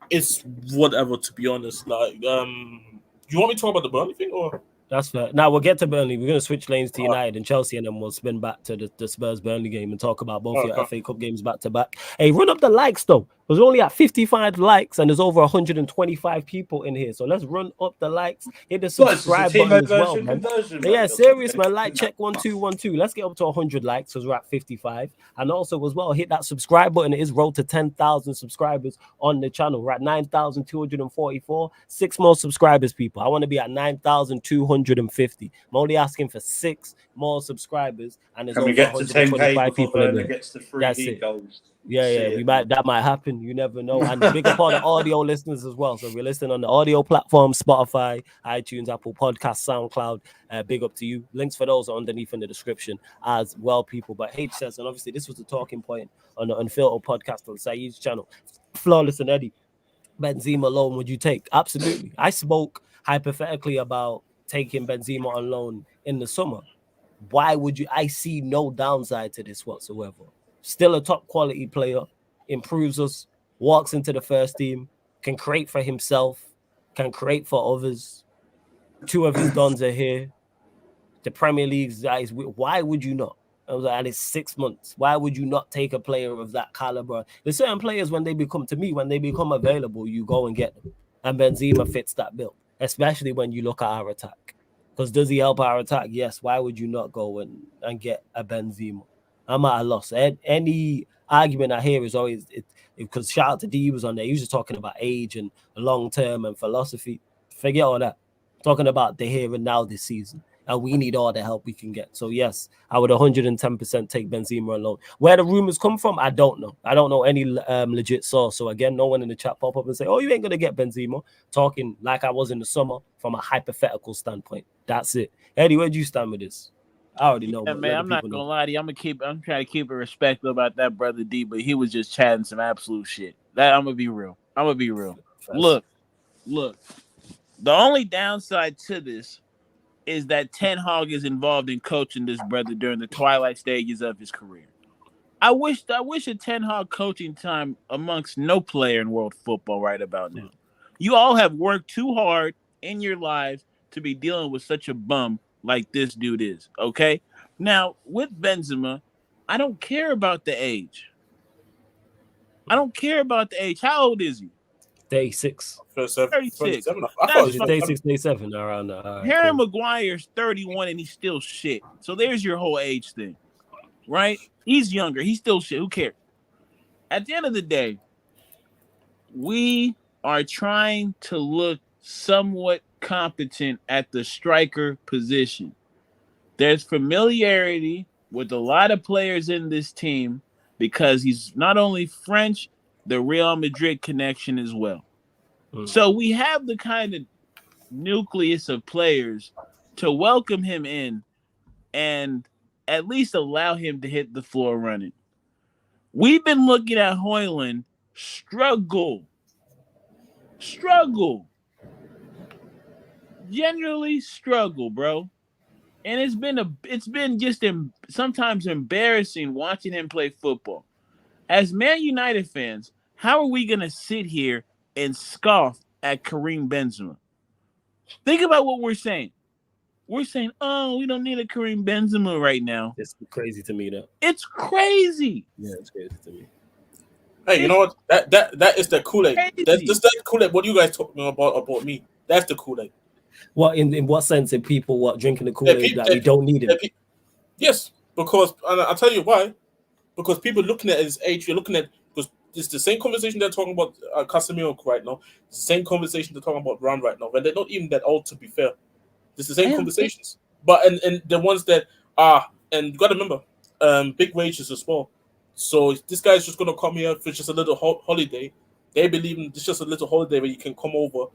It's whatever. To be honest, like you want me to talk about the Burnley thing or? That's fair. Now we'll get to Burnley. We're going to switch lanes to United and Chelsea, and then we'll spin back to the Spurs Burnley game and talk about both your FA Cup games back to back. Hey, run up the likes though. There's only at 55 likes, and there's over 125 people in here. So let's run up the likes. Hit the subscribe button as well, man. Yeah, serious, man. Like check 1212. Let's get up to 100 likes because we're at 55. And also as well, hit that subscribe button. It is road to 10,000 subscribers on the channel. We're at 9,244. 6 more subscribers, people. I want to be at 9,250. I'm only asking for 6 more subscribers, and there's over 125 people in there. Gets the free goals. Yeah, that might happen. You never know. And big up all the audio listeners as well. So if you're listening on the audio platform, Spotify, iTunes, Apple Podcasts, SoundCloud, big up to you. Links for those are underneath in the description as well, people. But H says, and obviously this was the talking point on the Unfiltered podcast on Saeed's channel. Flawless and Eddie, Benzema loan would you take? Absolutely. I spoke hypothetically about taking Benzema on loan in the summer. Why would you? I see no downside to this whatsoever. Still a top quality player, improves us, walks into the first team, can create for himself, can create for others. 2 of his dons are here. The Premier League's guys, why would you not? I was like, and it's 6 months. Why would you not take a player of that caliber? There's certain players when they become available, you go and get them. And Benzema fits that bill, especially when you look at our attack. Because does he help our attack? Yes. Why would you not go and get a Benzema? I'm at a loss. Any argument I hear is always because shout out to Dier was on there. He was just talking about age and long term and philosophy. Forget all that. Talking about the here and now this season. And we need all the help we can get. So, yes, I would 110% take Benzema alone. Where the rumors come from, I don't know. I don't know any legit source. So, again, no one in the chat pop up and say, oh, you ain't going to get Benzema. Talking like I was in the summer from a hypothetical standpoint. That's it. Eddie, where do you stand with this? I already know. Yeah, man, I'm not going to lie to you. I'm trying to keep it respectful about that brother D, but he was just chatting some absolute shit. I'm going to be real. Look. The only downside to this is that Ten Hag is involved in coaching this brother during the twilight stages of his career. I wish a Ten Hag coaching time amongst no player in world football right about now. You all have worked too hard in your lives to be dealing with such a bum like this dude is, okay? Now, with Benzema, I don't care about the age. How old is he? Day 6. 36. I thought it was day 6, day 7 around that. Harry Maguire's 31 and he's still shit. So there's your whole age thing, right? He's younger. He's still shit. Who cares? At the end of the day, we are trying to look somewhat competent at the striker position. There's familiarity with a lot of players in this team because he's not only French, the Real Madrid connection as well. So we have the kind of nucleus of players to welcome him in and at least allow him to hit the floor running. We've been looking at Hojlund struggle. Generally struggle, bro. And it's been just sometimes embarrassing watching him play football. As Man United fans, how are we going to sit here and scoff at Karim Benzema? Think about what we're saying. We're saying, oh, we don't need a Karim Benzema right now. It's crazy to me, though. It's crazy. Yeah, it's crazy to me. Hey, you know what? That is the Koolaid. That's the Koolaid. What are you guys talking about me? That's the Koolaid. What in what sense? In people drinking the Koolaid that we don't need it? Yes, because and I'll tell you why. Because people looking at his age, you're looking at because it's the same conversation they're talking about Casemiro right now. It's the same conversation they're talking about Brown right now. When they're not even that old, to be fair. It's the same conversations. But and the ones that are and you got to remember, big wages as well. So this guy's just gonna come here for just a little holiday. They believe in it's just a little holiday where you can come over,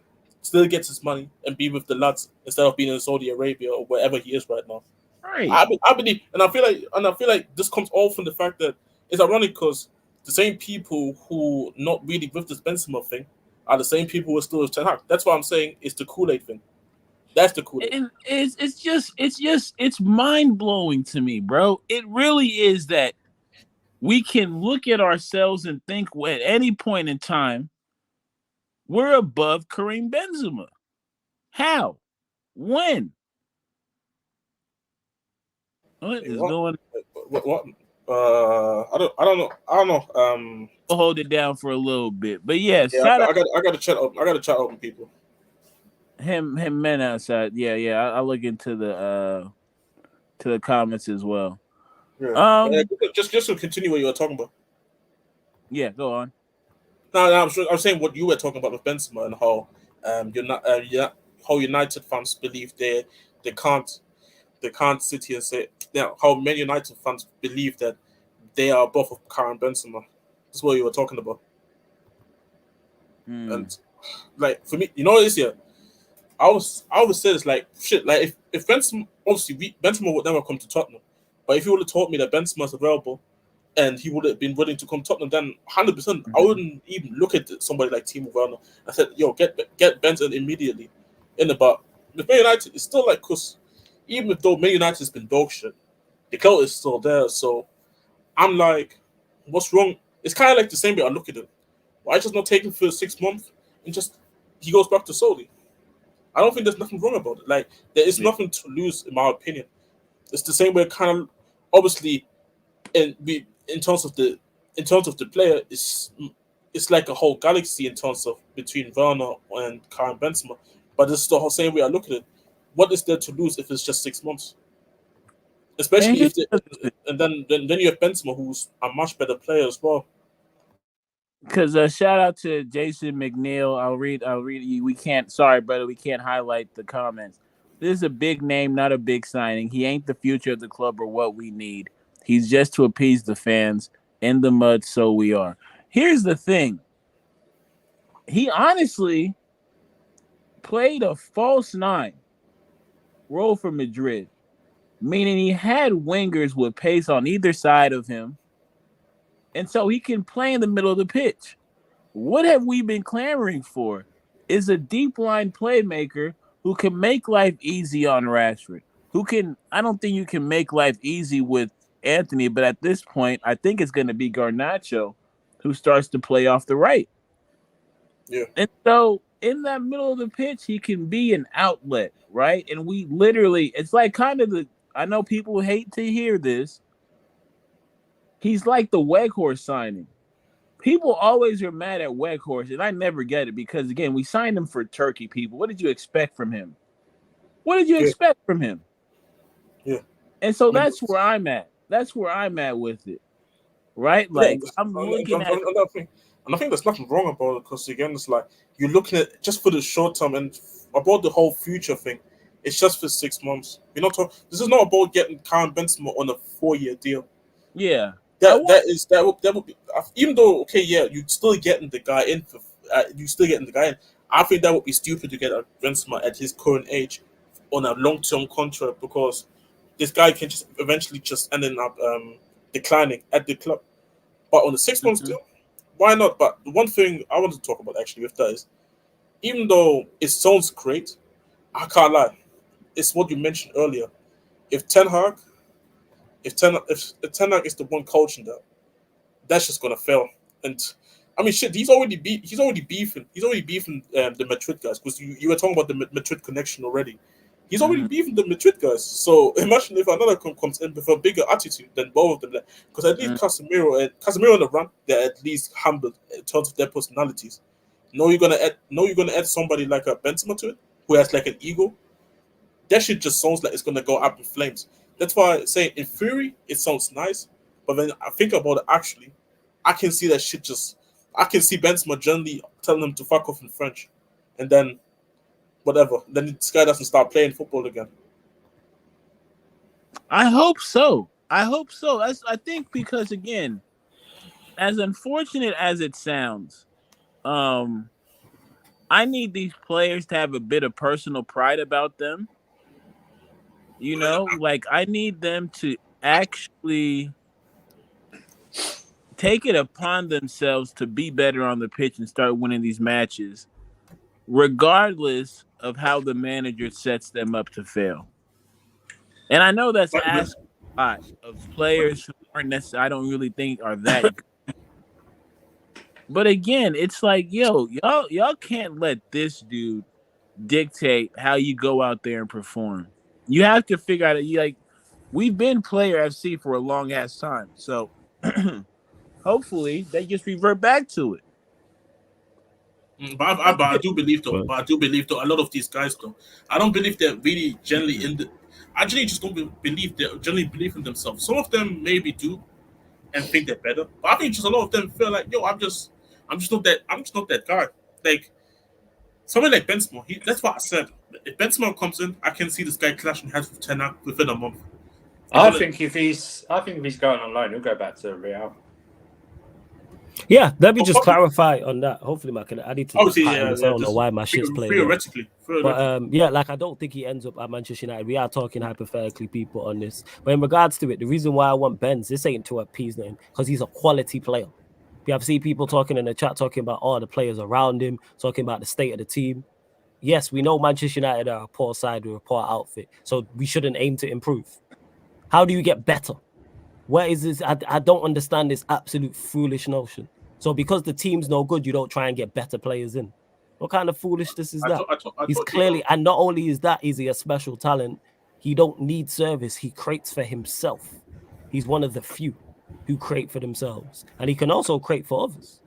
still gets his money and be with the lads instead of being in Saudi Arabia or wherever he is right now. Right. I believe, and I feel like this comes all from the fact that it's ironic because the same people who not really with this Benzema thing are the same people who are still with Ten Hag. That's why I'm saying it's the Koolaid thing. That's the Koolaid. And it's mind blowing to me, bro. It really is that we can look at ourselves and think at any point in time we're above Karim Benzema. How? When? What is going? What? I don't know. We'll hold it down for a little bit, but yes, yeah, I got to chat up. I got to chat up with people. Him, men outside. Yeah. I look into the comments as well. Yeah. Just to continue what you were talking about. Yeah, go on. No, I'm saying what you were talking about with Benzema and how how United fans believe they can't sit here and say how many United fans believe that they are above Karim Benzema. That's what you were talking about. Mm. And like for me, you know what it is here? I always say this like shit. Like if Benzema, obviously Benzema would never come to Tottenham, but if you would have told me that Benzema's available and he would have been willing to come to Tottenham, then 100%, I wouldn't even look at somebody like Timo Werner. I said, yo, get Benzema immediately. But with Man United, it's still like, because even though Man United has been dog shit, the clout is still there. So I'm like, what's wrong? It's kind of like the same way I look at it. Why just not take him for 6 months and just he goes back to Saudi? I don't think there's nothing wrong about it. Like, there is nothing to lose, in my opinion. It's the same way, kind of, obviously, in terms of the player, it's like a whole galaxy in terms of between Werner and Karim Benzema. But it's the whole same way I look at it. What is there to lose if it's just 6 months? Especially and then you have Benzema, who's a much better player as well. Because shout out to Jason McNeil. I'll read you. We can't highlight the comments. This is a big name, not a big signing. He ain't the future of the club or what we need. He's just to appease the fans. In the mud, so we are. Here's the thing. He honestly played a false nine role for Madrid, meaning he had wingers with pace on either side of him, and so he can play in the middle of the pitch. What have we been clamoring for is a deep line playmaker who can make life easy on Rashford. I don't think you can make life easy with Anthony, but at this point, I think it's going to be Garnacho who starts to play off the right. Yeah. And so in that middle of the pitch, he can be an outlet, right? And we literally, it's like kind of I know people hate to hear this. He's like the Weghorst signing. People always are mad at Weghorst, and I never get it because, again, we signed him for Turkey, people. What did you expect from him? What did you expect from him? Yeah. And so that's where I'm at. That's where I'm at with it, right? Like, I'm looking at... And I think there's nothing wrong about it because, again, it's like you're looking at just for the short term and about the whole future thing. It's just for 6 months. You're not talking. This is not about getting Karim Benzema on a 4-year deal. Yeah. That would be, even though, okay, yeah, you're still getting the guy in. I think that would be stupid to get a Benzema at his current age on a long-term contract because this guy can just eventually just end up declining at the club. But on the 6 months deal, why not? But the one thing I want to talk about actually with that is, even though it sounds great, I can't lie. It's what you mentioned earlier. If Ten Hag is the one coaching that, that's just gonna fail. And I mean, shit, he's already beefing the Madrid guys because you were talking about the Madrid connection already. He's already beefing the Madrid guys. So imagine if another comes in with a bigger attitude than both of them. Because at least Casemiro on the run, they're at least humble in terms of their personalities. You're gonna add somebody like a Benzema to it, who has like an ego. That shit just sounds like it's gonna go up in flames. That's why I say in theory it sounds nice, but when I think about it actually, I can see that shit I can see Benzema generally telling him to fuck off in French, and then whatever. Then this guy doesn't start playing football again. I hope so. I think because, again, as unfortunate as it sounds, I need these players to have a bit of personal pride about them. You know, like I need them to actually take it upon themselves to be better on the pitch and start winning these matches, regardless of how the manager sets them up to fail. And I know that's asking a lot of players who aren't necessarily, I don't really think are that good. But again, it's like, yo, y'all can't let this dude dictate how you go out there and perform. You have to figure out, we've been player FC for a long ass time. So hopefully they just revert back to it. But I do believe though. A lot of these guys though, I don't believe they're really generally in the. I generally just don't believe they generally believe in themselves. Some of them maybe do, and think they're better. But I think just a lot of them feel like, yo, I'm just not that guy. Like someone like Benzema, that's what I said. If Benzema comes in, I can see this guy clashing heads with Ten Hag within a month. I think if he's going on loan, he'll go back to Real. Yeah, let me just clarify on that. Hopefully, I need to. Obviously, I don't know why my shit's playing. Theoretically. But like I don't think he ends up at Manchester United. We are talking hypothetically, people, on this. But in regards to it, the reason why I want Benz, this ain't to appease him, because he's a quality player. We have seen people talking in the chat, talking about all the players around him, talking about the state of the team. Yes, we know Manchester United are a poor side with a poor outfit, so we shouldn't aim to improve. How do you get better? Where is this? I don't understand this absolute foolish notion. So because the team's no good, you don't try and get better players in. What kind of foolishness is that? He's clearly, and not only is he a special talent, he don't need service. He creates for himself. He's one of the few who create for themselves. And he can also create for others.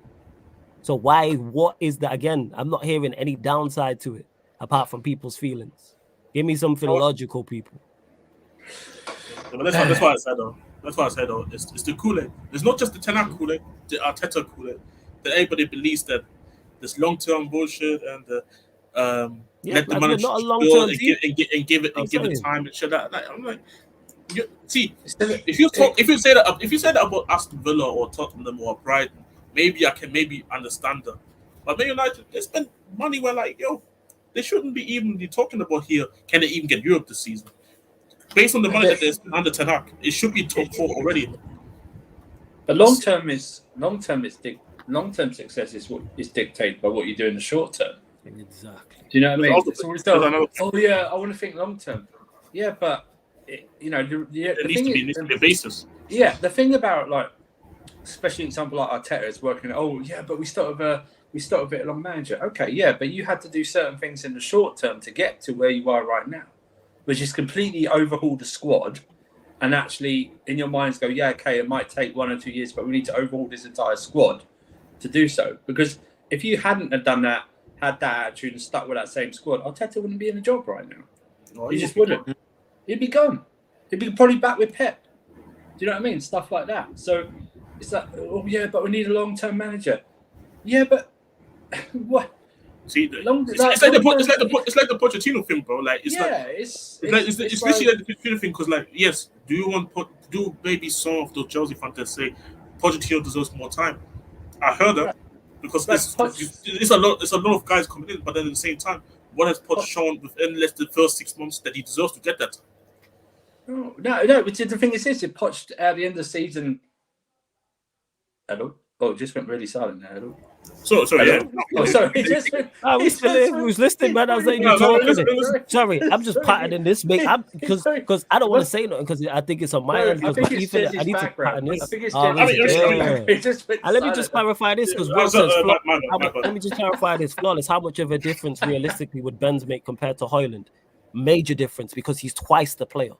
So what is that? Again, I'm not hearing any downside to it, apart from people's feelings. Give me something logical, people. Yeah, but that's why I said though. That's why I said though. It's the Koolaid. It's not just the Ten Hag Koolaid, the Arteta Koolaid. That everybody believes that this long-term bullshit and let the manager build and give it time and shit. Like, I'm like, if you say that about Aston Villa or Tottenham or Brighton, maybe I can understand that. But Man United, they spend money where like, yo, they shouldn't be even be talking about here. Can they even get Europe this season? Based on the money that they spent under Ten Hag, it should be top 4 already. But long-term success is dictated by what you do in the short term. Exactly. Do you know what I mean? I want to think long-term. Yeah, but it needs to be a basis. Yeah, the thing about like, especially an example like Arteta is working. But we start with a long manager. Okay, yeah, but you had to do certain things in the short term to get to where you are right now, which is completely overhaul the squad. And actually, in your minds, go, yeah, okay, it might take 1 or 2 years, but we need to overhaul this entire squad to do so. Because if you hadn't have done that, had that attitude and stuck with that same squad, Arteta wouldn't be in the job right now. No, he just wouldn't. He'd be gone. He'd be probably back with Pep. Do you know what I mean? Stuff like that. So it's like, but we need a long-term manager. Yeah, but what? See, it's like the Pochettino thing, bro. Like it's literally like the Pochettino thing. Because like, yes, do maybe some of those Chelsea fans that say Pochettino deserves more time? I heard that because it's a lot of guys coming in, but then at the same time, what has Poch shown within less than the first 6 months that he deserves to get that? No. Which is the thing is this: it Poch at the end of the season. Hello. Oh, it just went really silent there. Hello. Sorry. Yeah. Oh, sorry. I was listening, man. I was letting you talk. Sorry, I'm just patterning this, mate. Because I don't want to say nothing because I think it's on my end. I need to pattern this. Let me just clarify this because let me just clarify this. Flawless. How much of a difference realistically would Benz make compared to Hojlund? Major difference because he's twice the player.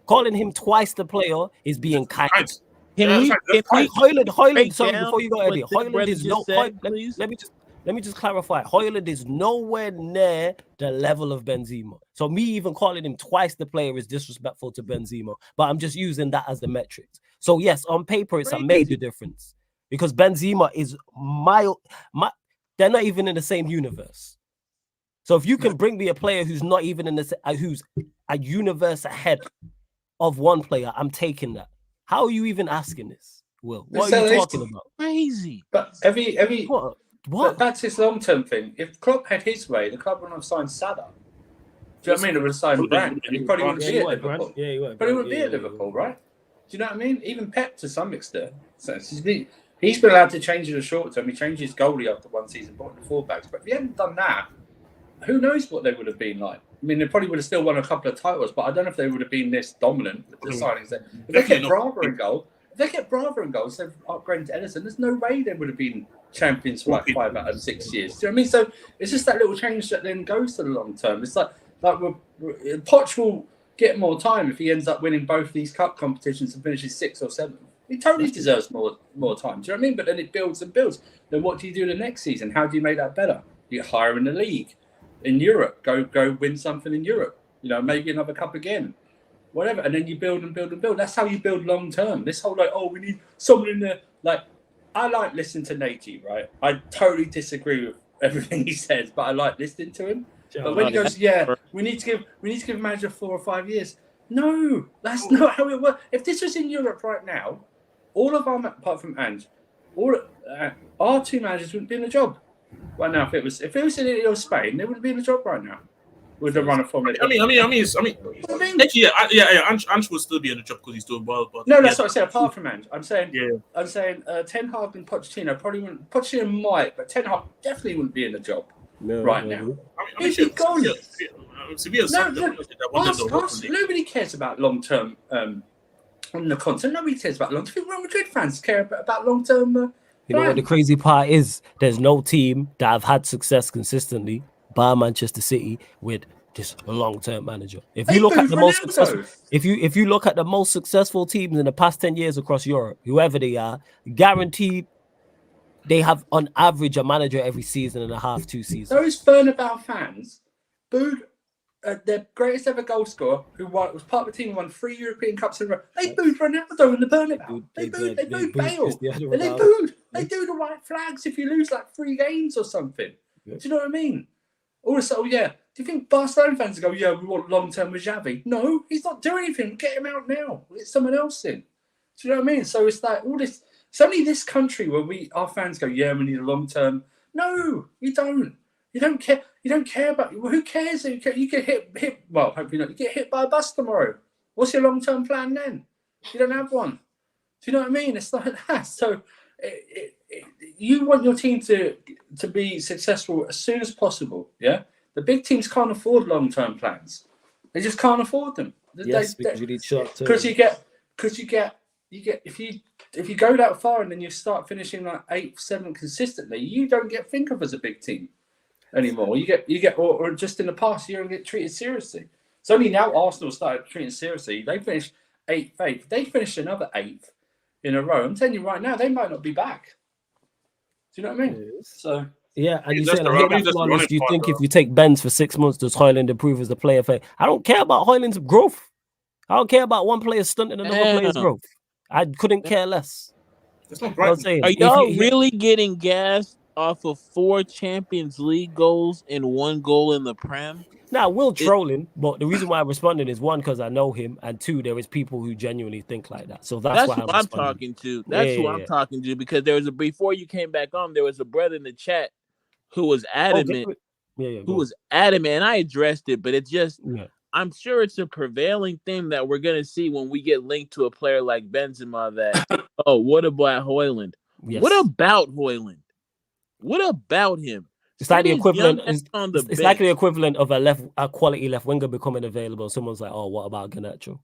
Calling him twice the player is being kind. Hojlund, sorry, before you go, Eddie, Hojlund is no. Let me just clarify. Hojlund is nowhere near the level of Benzema. So me even calling him twice the player is disrespectful to Benzema. But I'm just using that as the metrics. So yes, on paper it's a major difference because Benzema is they're not even in the same universe. So if you can bring me a player who's not even who's a universe ahead of one player, I'm taking that. How are you even asking this, Will? What are you talking about? Crazy. But what? That's his long-term thing. If Klopp had his way, the club wouldn't have signed Salah. Do you know what I mean? It would have signed Brandt. He probably wouldn't be at Liverpool. Yeah, he would. But he wouldn't be at Liverpool, right? Do you know what I mean? Even Pep to some extent. So he's been allowed to change in the short term. He changed his goalie after one season, brought the fullbacks. But if he hadn't done that, who knows what they would have been like? I mean, they probably would have still won a couple of titles, but I don't know if they would have been this dominant with the signings. If they kept Bravo in goal, instead of upgrading to Edison, there's no way they would have been champions for like 5 out of 6 years. Do you know what I mean? So it's just that little change that then goes to the long term. It's like Poch will get more time if he ends up winning both these cup competitions and finishes 6th or 7th. He totally deserves more time. Do you know what I mean? But then it builds and builds. Then what do you do the next season? How do you make that better? You get higher in the league. In Europe, go win something in Europe. You know, maybe another cup again, whatever. And then you build and build and build. That's how you build long term. This whole we need someone in there. Like, I like listening to Natey, right? I totally disagree with everything he says, but I like listening to him. But when he goes, we need to give a manager 4 or 5 years. No, that's not how it works. If this was in Europe right now, all of our apart from Ange, our two managers wouldn't be in the job right now. If it was in Italy or Spain, they wouldn't be in the job right now. With the run of Formula. I mean, actually, Ange would still be in the job because he's doing well. But no, that's what I said. Apart from Ange, I'm saying Ten Hag and Pochettino probably wouldn't. Pochettino might, but Ten Hag definitely wouldn't be in the job right now. He'd be gone. Nobody cares about long term on the content. Nobody cares about long term. Real Madrid fans care about long term. You know what the crazy part is? There's no team that have had success consistently by Manchester City with this long-term manager. If you look at the most successful, if you look at the most successful teams in the past 10 years across Europe, whoever they are, guaranteed they have on average a manager every season and a half, 2 seasons. Those Bernabeu fans booed their greatest ever goal scorer, who was part of the team who won 3 European Cups in a row. They booed Ronaldo in the Bernabeu. They booed Bale. They do the white flags if you lose like 3 games or something. Yeah. Do you know what I mean? Also, do you think Barcelona fans go, we want long-term with Xavi? No, he's not doing anything. Get him out now. Get someone else in. Do you know what I mean? So it's like all this. It's only this country where our fans go, we need a long-term. No, you don't. You don't care. You don't care about. Who cares? You get hit. Well, hopefully not. You get hit by a bus tomorrow. What's your long-term plan then? You don't have one. Do you know what I mean? It's like that. So you want your team to be successful as soon as possible. Yeah. The big teams can't afford long-term plans. They just can't afford them. Yes, because you need short term. Because you get if you go that far and then you start finishing like 8th, 7th consistently, you don't get think of as a big team anymore. You get or just in the past you don't get treated seriously. It's only now Arsenal started treating seriously. They finished 8th, 8th. They finished another 8th in a row. I'm telling you right now, they might not be back. Do you know what I mean? So. Yeah, and you said, do you think if you take Benz for 6 months, does Hojlund improve as the player? I don't care about Hojlund's growth. I don't care about one player stunting another player's growth. I couldn't care less. That's not right. Are y'all really getting gassed off of 4 Champions League goals and 1 goal in the Prem? Now, Will trolling, but the reason why I'm responding is 1, because I know him, and 2, there is people who genuinely think like that. So that's why I'm talking to. That's who I'm talking to, because there was before you came back on, there was a brother in the chat who was adamant. Who was adamant, and I addressed it, but it's just I'm sure it's a prevailing thing that we're gonna see when we get linked to a player like Benzema. That what about Hojlund? Yes. What about Hojlund? What about him? It's like the equivalent. It's like the equivalent of a quality left winger becoming available. Someone's like, what about Garnacho?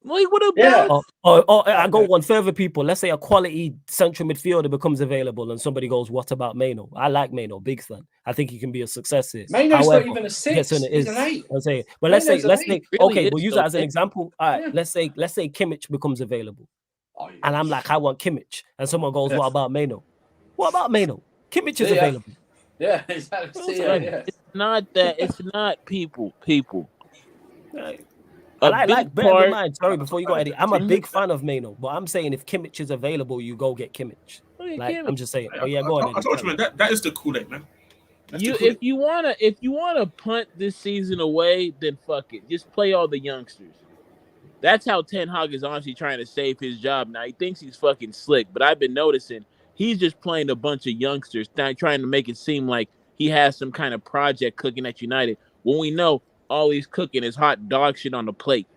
Like, what about? I go one further, people. Let's say a quality central midfielder becomes available, and somebody goes, "What about Maino?" I like Maino, big fan. I think he can be a success here. Maino's not even a 6. He's an 8. I'm saying, but let's say, okay, we'll use that as an example. All right, let's say Kimmich becomes available, and I'm like, I want Kimmich, and someone goes, "What about Maino?" What about Maino? Kimmich is available. Yeah, exactly. It's not that. It's not people. Right. I like bear in mind. Sorry, before you go, Eddie. I'm a big fan of Maino, but I'm saying if Kimmich is available, you go get Kimmich. I'm just saying. Go on. I told you, man. That is the Koolaid, man. If you wanna punt this season away, then fuck it. Just play all the youngsters. That's how Ten Hag is honestly trying to save his job. Now he thinks he's fucking slick, but I've been noticing he's just playing a bunch of youngsters, trying to make it seem like he has some kind of project cooking at United, when we know all he's cooking is hot dog shit on the plate.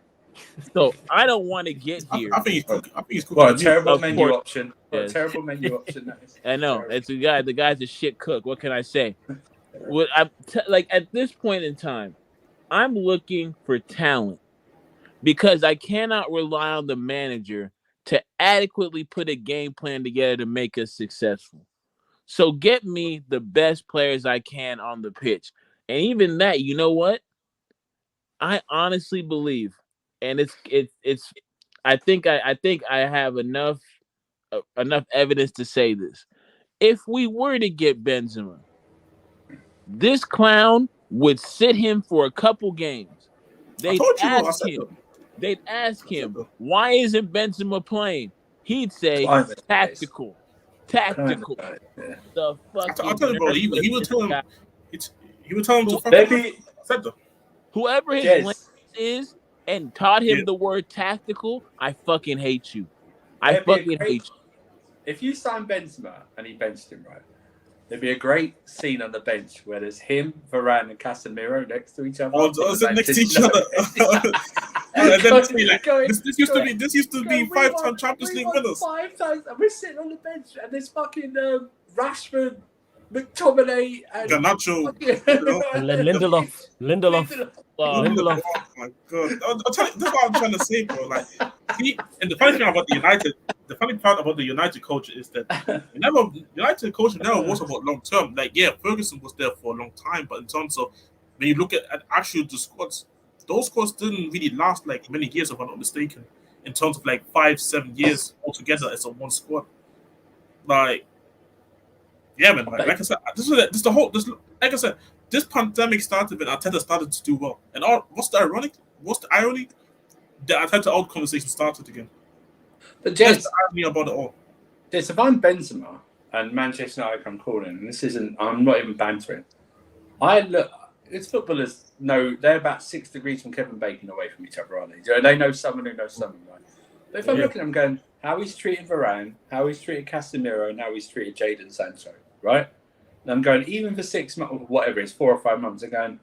So I don't want to get here. I think he's cooking. Well, a terrible menu option. Yes. A terrible menu option. I know. It's the guy. The guy's a shit cook. What can I say? At this point in time, I'm looking for talent, because I cannot rely on the manager to adequately put a game plan together to make us successful. So get me the best players I can on the pitch. And even that, you know what? I honestly believe, and I think I have enough evidence to say this. If we were to get Benzema, this clown would sit him for a couple games. They'd ask him, why isn't Benzema playing? He'd say, tactical. The fuck? I'll tell you, bro. He would tell him. He would tell him to maybe center. Whoever his language is and taught him the word tactical, I fucking hate you. I fucking hate you. if you sign Benzema and he benched him, right, there'd be a great scene on the bench where there's him, Varane, and Casemiro next to each other. Oh, next to each other. And then this used to be 5-time Champions League winners. 5 times, and we're sitting on the bench, and there's fucking Rashford, McTominay, and Garnacho, and then Lindelof. Oh my god! I'll tell you, that's what I'm trying to say, bro. Like, and the funny thing about the funny part about the United coach is that United coach never was about long term. Like, yeah, Ferguson was there for a long time, but in terms of when you look at actual the squads, those squads didn't really last like many years, if I'm not mistaken. In terms of like 5-7 years altogether as a one squad. Like, yeah, man. Like I said, like I said. This pandemic started when Arteta started to do well. And what's the irony? The Arteta out conversation started again. But Jess, that's the irony about it all. Jess, if I'm Benzema and Manchester United come calling, and I'm not even bantering. It's footballers know they're about 6 degrees from Kevin Bacon away from each other, aren't they? They know someone who knows someone, right? But if I'm looking at them going, how he's treated Varane, how he's treated Casemiro, and how he's treated Jadon Sancho, right? And I'm going, even for 6 months, or whatever, it's 4 or 5 months, I'm going,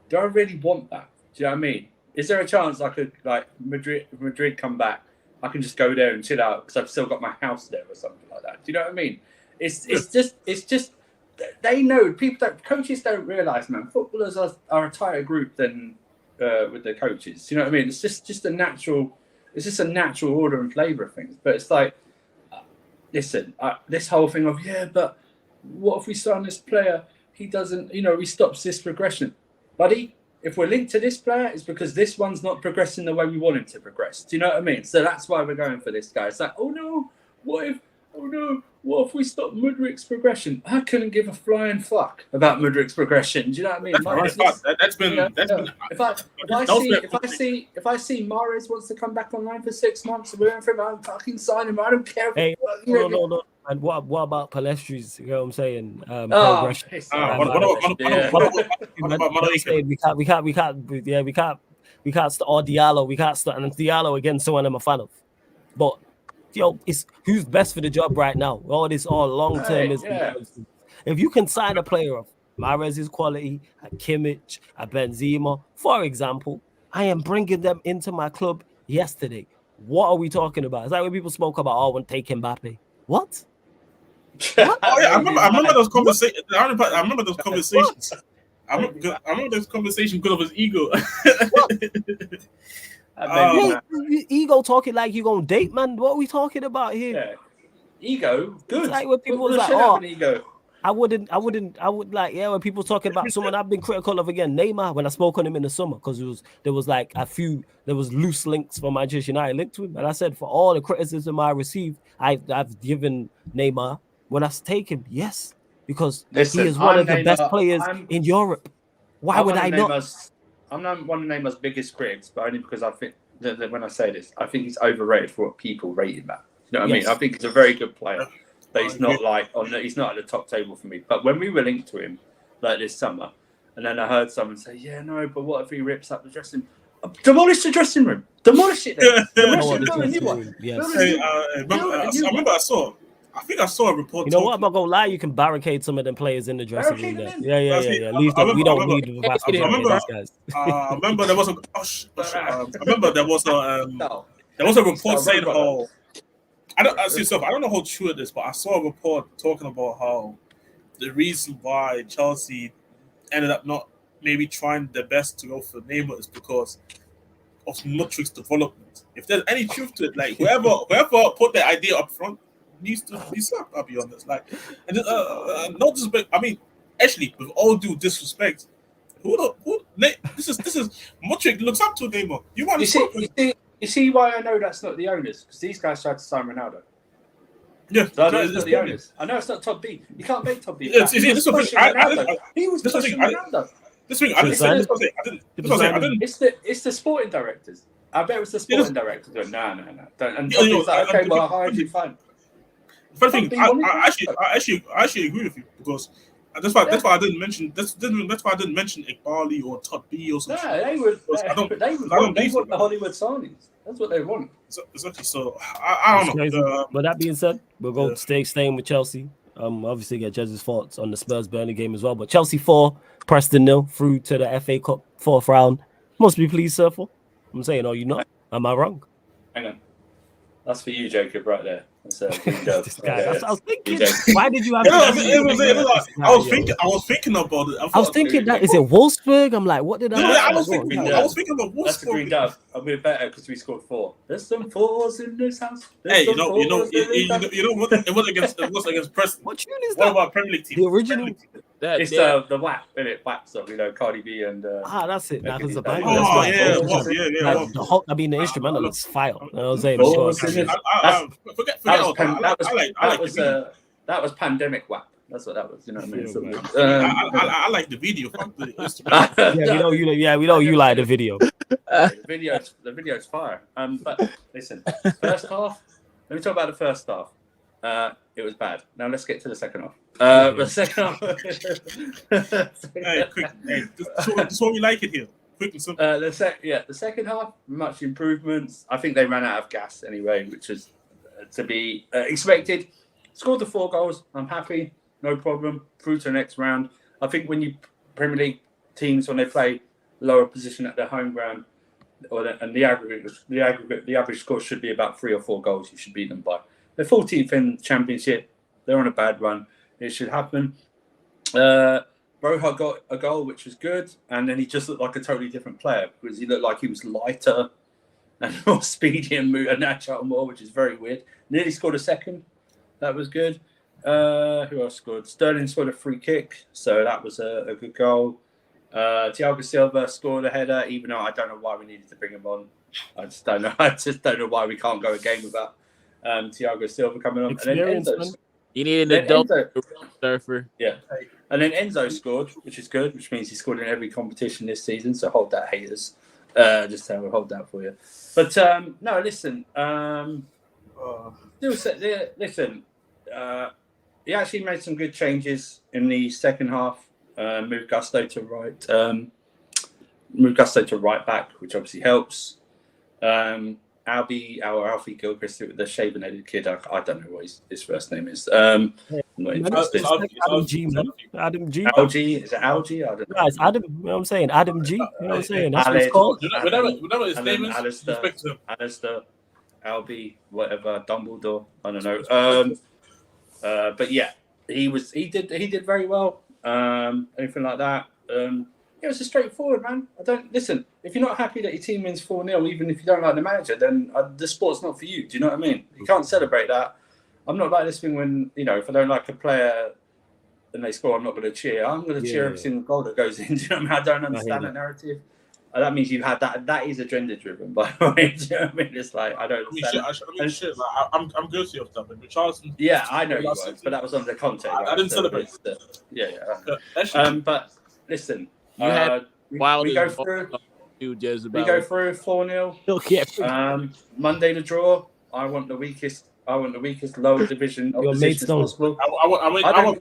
do I really want that? Do you know what I mean? Is there a chance I could, like, Madrid come back, I can just go there and chill out because I've still got my house there or something like that? Do you know what I mean? It's just, they know, coaches don't realise, man, footballers are a tighter group than with the coaches. Do you know what I mean? It's just a natural order and flavour of things. But it's like, listen, this whole thing of, but what if we sign this player? He doesn't, he stops this progression. Buddy, if we're linked to this player, it's because this one's not progressing the way we want him to progress. Do you know what I mean? So that's why we're going for this guy. It's like, what if we stop Mudrik's progression? I couldn't give a flying fuck about Mudrik's progression. Do you know what I mean? If I see Mahrez wants to come back online for 6 months, we're in for him, I'll fucking sign him. I don't care. Hey, no. And what about Palestri's? You know what I'm saying? Progression. We can't start or Diallo. We can't start, and Diallo again. Someone I'm a fan of, but it's who's best for the job right now. All long term is. If you can sign a player of Mahrez's quality, a Kimmich, a Benzema, for example, I am bringing them into my club yesterday. What are we talking about? It's like when people spoke about when taking Mbappe. What? I remember those conversations. I remember those conversations. I remember those conversations because of his ego. Ego talking like you gonna date, man. What are we talking about here? Yeah. Ego, good. It's like when people was like, ego. I would like, when people talking about someone I've been critical of again, Neymar, when I spoke on him in the summer, because there was loose links for Manchester United linked to him. And I said, for all the criticism I received, I've given Neymar, when I take him, yes, because he is one of the best players in Europe. Why would I not? I'm not one of Neymar's biggest critics, but only because I think that when I say this, I think he's overrated for what people rate him at. You know what I mean? I think he's a very good player. But he's not he's not at the top table for me. But when we were linked to him like this summer, and then I heard someone say, but what if he rips up the dressing room? Demolish the dressing room. Demolish it then. I think I saw a report. You know what? I'm not gonna lie. You can barricade some of them players in the dressing room. Yeah. Leave them. We don't need the vast majority of these guys. I remember there was a report saying how. I don't know how true it is, but I saw a report talking about how the reason why Chelsea ended up not maybe trying their best to go for Neymar is because of Mudrik's development. If there's any truth to it, like whoever put the idea up front needs to be slapped. I'll be honest. Like, and not just, I mean, actually, with all due disrespect, this is Mudrik looks up to Neymar. You see why I know that's not the owners? Because these guys tried to sign Ronaldo. Yeah, so I know it's not the owners. I know it's not Top B. You can't make Top B. He was pushing Ronaldo. It's the sporting directors. I bet it was the sporting directors. No. And Top B's like, okay, well, how do you find? First thing, I actually agree with you because That's why I didn't mention that's why I didn't mention Iqbali or Todd B or something. No, they want the Hollywood signings. That's what they want. Exactly. So I don't know. But that being said, we'll go staying with Chelsea. Obviously get Jez's thoughts on the Spurs Burnley game as well. But Chelsea 4, Preston 0 through to the FA Cup 4th round. Must be pleased, sir. I'm saying, are you not? Am I wrong? Hang on. That's for you, Jacob, right there. That's I was thinking, why did you have? I was thinking about it. I was thinking that is it Wolfsburg? I'm like, what did I? I was thinking about Wolfsburg. That's a green dove. And we're better because we scored 4. There's some 4s in this house. You know what? It was against Preston. What tune is that? What about Premier League team? The original. It's the WAP, isn't it? WAP stuff, Cardi B and. That's it. That was the band. The whole, I mean, the instrumental is fire. I was saying. That was pandemic WAP. That's what that was. You know what I mean? I like the video. Fuck the instrumental. we know you like the video. The video's fire. But listen, first half. Let me talk about the first half. It was bad. Now let's get to the second half. The second half. Quick. That's what we like it here. Quick and simple. The second half, much improvements. I think they ran out of gas anyway, which was to be expected. Scored the 4 goals. I'm happy. No problem. Through to the next round. I think when you Premier League teams, when they play lower position at their home ground, and the average score should be about 3 or 4 goals. You should beat them by. They're 14th in the Championship. They're on a bad run. It should happen. Broha got a goal, which was good, and then he just looked like a totally different player because he looked like he was lighter and more speedy and agile more, which is very weird. Nearly scored a second. That was good. Who else scored? Sterling scored a free kick, so that was a good goal. Thiago Silva scored a header, even though I don't know why we needed to bring him on. I just don't know why we can't go a game without Thiago Silva coming on. And then Enzo. You needed an adult surfer. Yeah. And then Enzo scored, which is good, which means he scored in every competition this season. So hold that, haters. Just how we hold that for you. But no, listen. He actually made some good changes in the second half. Moved Gusto to right back, which obviously helps. Alfie Gilchrist, the shaven-headed kid. I don't know what his first name is. I'm not interested. Adam G, man. Adam G. Algie? Is it Algie? I don't know. Yeah, it's Adam. You know what I'm saying? Adam G. You know what I'm saying? That's what it's called. Whatever his name is. Alistair, Albie, whatever, Dumbledore. I don't know. But yeah, he did very well. Anything like that. It was a straightforward, man. Listen. If you're not happy that your team wins 4-0, even if you don't like the manager, then the sport's not for you. Do you know what I mean? You can't celebrate that. I'm not like this thing when if I don't like a player and they score, I'm not going to cheer. I'm going to cheer every single goal that goes in. Do you know what I mean? I don't understand that narrative. That means you've had that. That is agenda driven, by the way. Do you know what I mean? It's like I don't. I'm guilty of stuff. But Charleston. Yeah, I know you were, but that was under context. I didn't celebrate. But listen, you had we go through. We go through 4-0. Monday the draw. I want the weakest lower division opposition possible. I want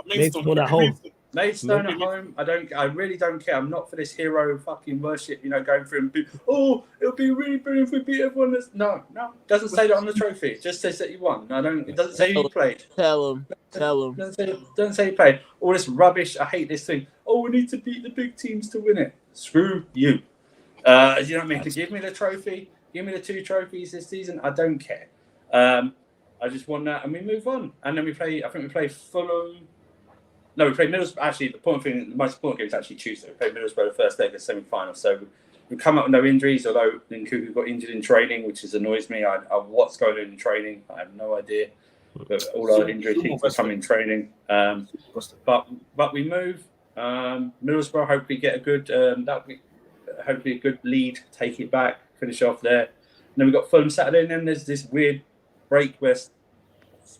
Maidstone at home. Maidstone at home. I really don't care. I'm not for this hero fucking worship. Going through and it'll be really brilliant if we beat everyone. No. It doesn't say that on the trophy. It just says that you won. It doesn't say you played. Tell him. Doesn't say you played. All this rubbish. I hate this thing. Oh, we need to beat the big teams to win it. Screw you. You know what I mean? To give me the trophy, give me the 2 trophies this season. I don't care. I just want that, and we move on. And then we play. I think we play Fulham. No, we play Middlesbrough. Actually, the most important game is actually Tuesday. We play Middlesbrough the first leg of the semi-final. So we come up with no injuries, although Nkunku got injured in training, which annoys me. What's going on in training? I have no idea. But all our injuries seem to come in training. But we move. Middlesbrough hopefully get a good. Hopefully a good lead. Take it back. Finish off there. And then we got Fulham Saturday, and then there's this weird break where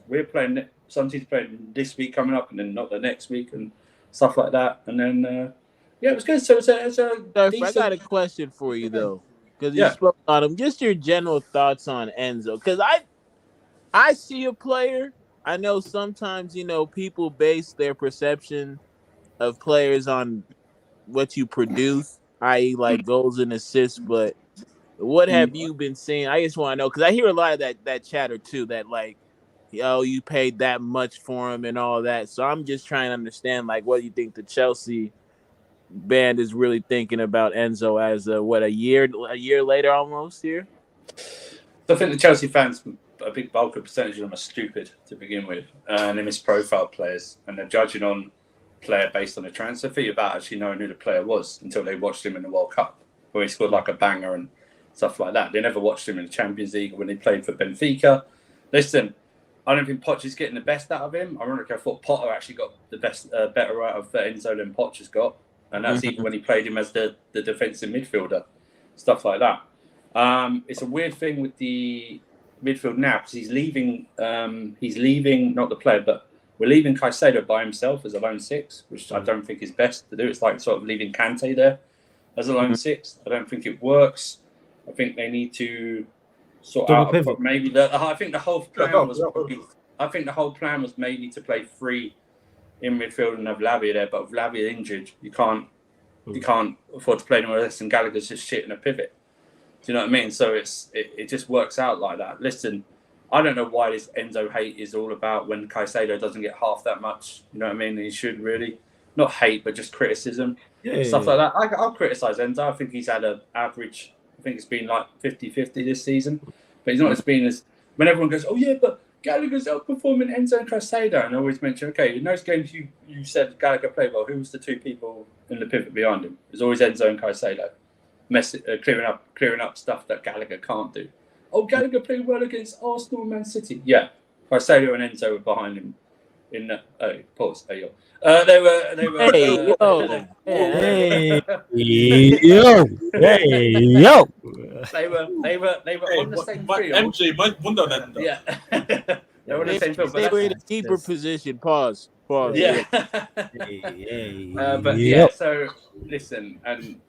we're playing. Some teams playing this week coming up, and then not the next week, and stuff like that. And then, it was good. So it's a decent... I got a question for you though, because you spoke on him. Just your general thoughts on Enzo, because I see a player. I know sometimes, people base their perception of players on what you produce, i.e. like goals and assists, but what have you been seeing? I just want to know, because I hear a lot of that chatter too, that like, you paid that much for him and all that. So I'm just trying to understand, like, what do you think the Chelsea band is really thinking about Enzo as a year later almost here? I think the Chelsea fans, a big bulk of percentage of them are stupid to begin with, and they misprofile players, and they're judging on player based on the transfer fee without actually knowing who the player was until they watched him in the World Cup, where he scored like a banger and stuff like that. They never watched him in the Champions League when he played for Benfica. Listen, I don't think Poch is getting the best out of him. Ironically, I thought Potter actually got the better out of Enzo than Poch has got, and that's even when he played him as the defensive midfielder, stuff like that. It's a weird thing with the midfield now because he's leaving. He's leaving, not the player, but we're leaving Caicedo by himself as a lone six, which I don't think is best to do. It's like sort of leaving Kante there as a lone six. I don't think it works. I think they need to sort out maybe I think the whole plan was maybe to play three in midfield and have Lavia there, but with Lavia injured, you can't afford to play anywhere else, and Gallagher's just shit in a pivot. Do you know what I mean? So it just works out like that. Listen, I don't know why this Enzo hate is all about when Caicedo doesn't get half that much. You know what I mean? He should really not hate, but just criticism, stuff like that. I'll criticize Enzo. I think he's had an average. I think it's been like 50-50 this season, but he's not as been as when everyone goes, oh yeah, but Gallagher's outperforming Enzo and Caicedo, and I always mention, okay, in those games you said Gallagher played well. Who was the two people in the pivot behind him? It was always Enzo and Caicedo, clearing up stuff that Gallagher can't do. Oh, Gallagher played well against Arsenal and Man City. Yeah, Caicedo and Enzo were behind him in the pause. There you go. They were. Hey, yo. They were on the same field. MJ, Wonderland. Yeah. They were on the same field. They were in a deeper position. Pause. Yeah. But yeah, so listen, and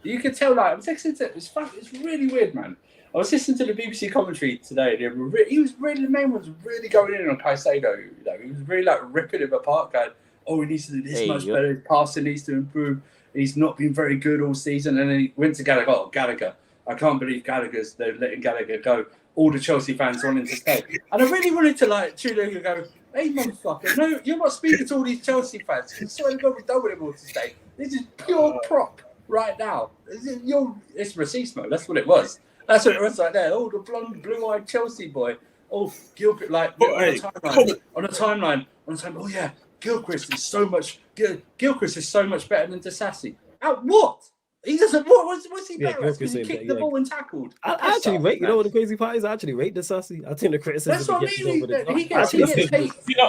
you could tell, like, it's really weird, man. I was listening to the BBC commentary today. The main one was really going in on Caicedo. He was really like ripping him apart, going, "Oh, he needs to do this much better. His passing needs to improve. He's not been very good all season." And then he went to Gallagher. Oh, Gallagher! I can't believe they're letting Gallagher go. All the Chelsea fans want him to stay. And I really wanted to like tune in and go, "Hey, motherfucker! No, you're not speaking to all these Chelsea fans. I swear to God, we don't want him all to stay. This is pure prop right now. It's racismo. That's what it was." That's what it was like there. Oh, the blonde, blue-eyed Chelsea boy. Oh, Gilchrist, like on a timeline. Oh yeah, Gilchrist is so much better than Disassi. What? He doesn't. What's he better at? Because he kicked the ball and tackled. I actually rate. You know what the crazy part is? I actually rate Disassi. I think the criticism. That's what I mean. He gets hate. I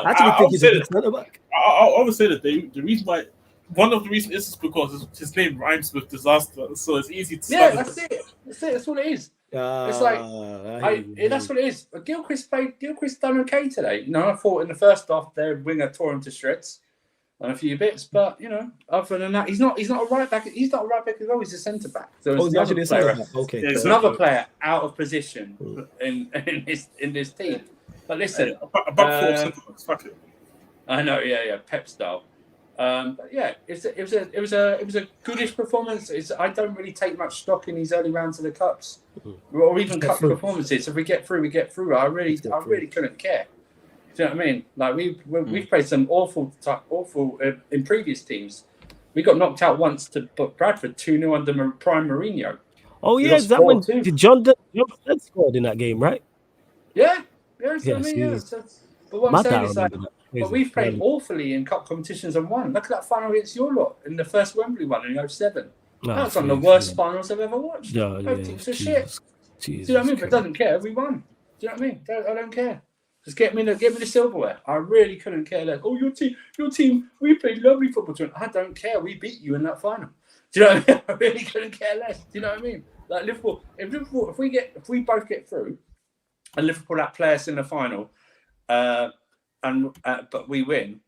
actually think he's a good centre back. I always say that the reason why. One of the reasons is because his name rhymes with disaster, so it's easy to. Yeah, that's it. That's what it is. It's like that's what it is. Gilchrist done okay today. You know, I thought in the first half their winger tore him to shreds on a few bits, but you know, other than that, he's not a right back. He's not a right back as well. He's a centre back. So he's actually a centre back. Okay, there's another player out of position in this team. But listen, fuck it. I know, yeah, Pep style. But yeah, it was a goodish performance. I don't really take much stock in these early rounds of the cups, or even cup performances. If we get through, we get through. I really couldn't care. Do you know what I mean? Like we've played some awful in previous teams. We got knocked out once to Bradford 2-0 under Prime Mourinho. Oh yeah, is that when John scored in that game, right? Yeah. But what I'm saying is like. But we've played awfully in cup competitions and won. Look at that final against your lot in the first Wembley one in 2007. That's one of the worst finals I've ever watched. Both teams are shit. Do you know what I mean? But it doesn't care. We won. Do you know what I mean? I don't care. Just get me the silverware. I really couldn't care less. Oh, your team, we played lovely football tournament. I don't care. We beat you in that final. Do you know what I mean? I really couldn't care less. Do you know what I mean? Like Liverpool, if we both get through, and Liverpool play us in the final, but we win.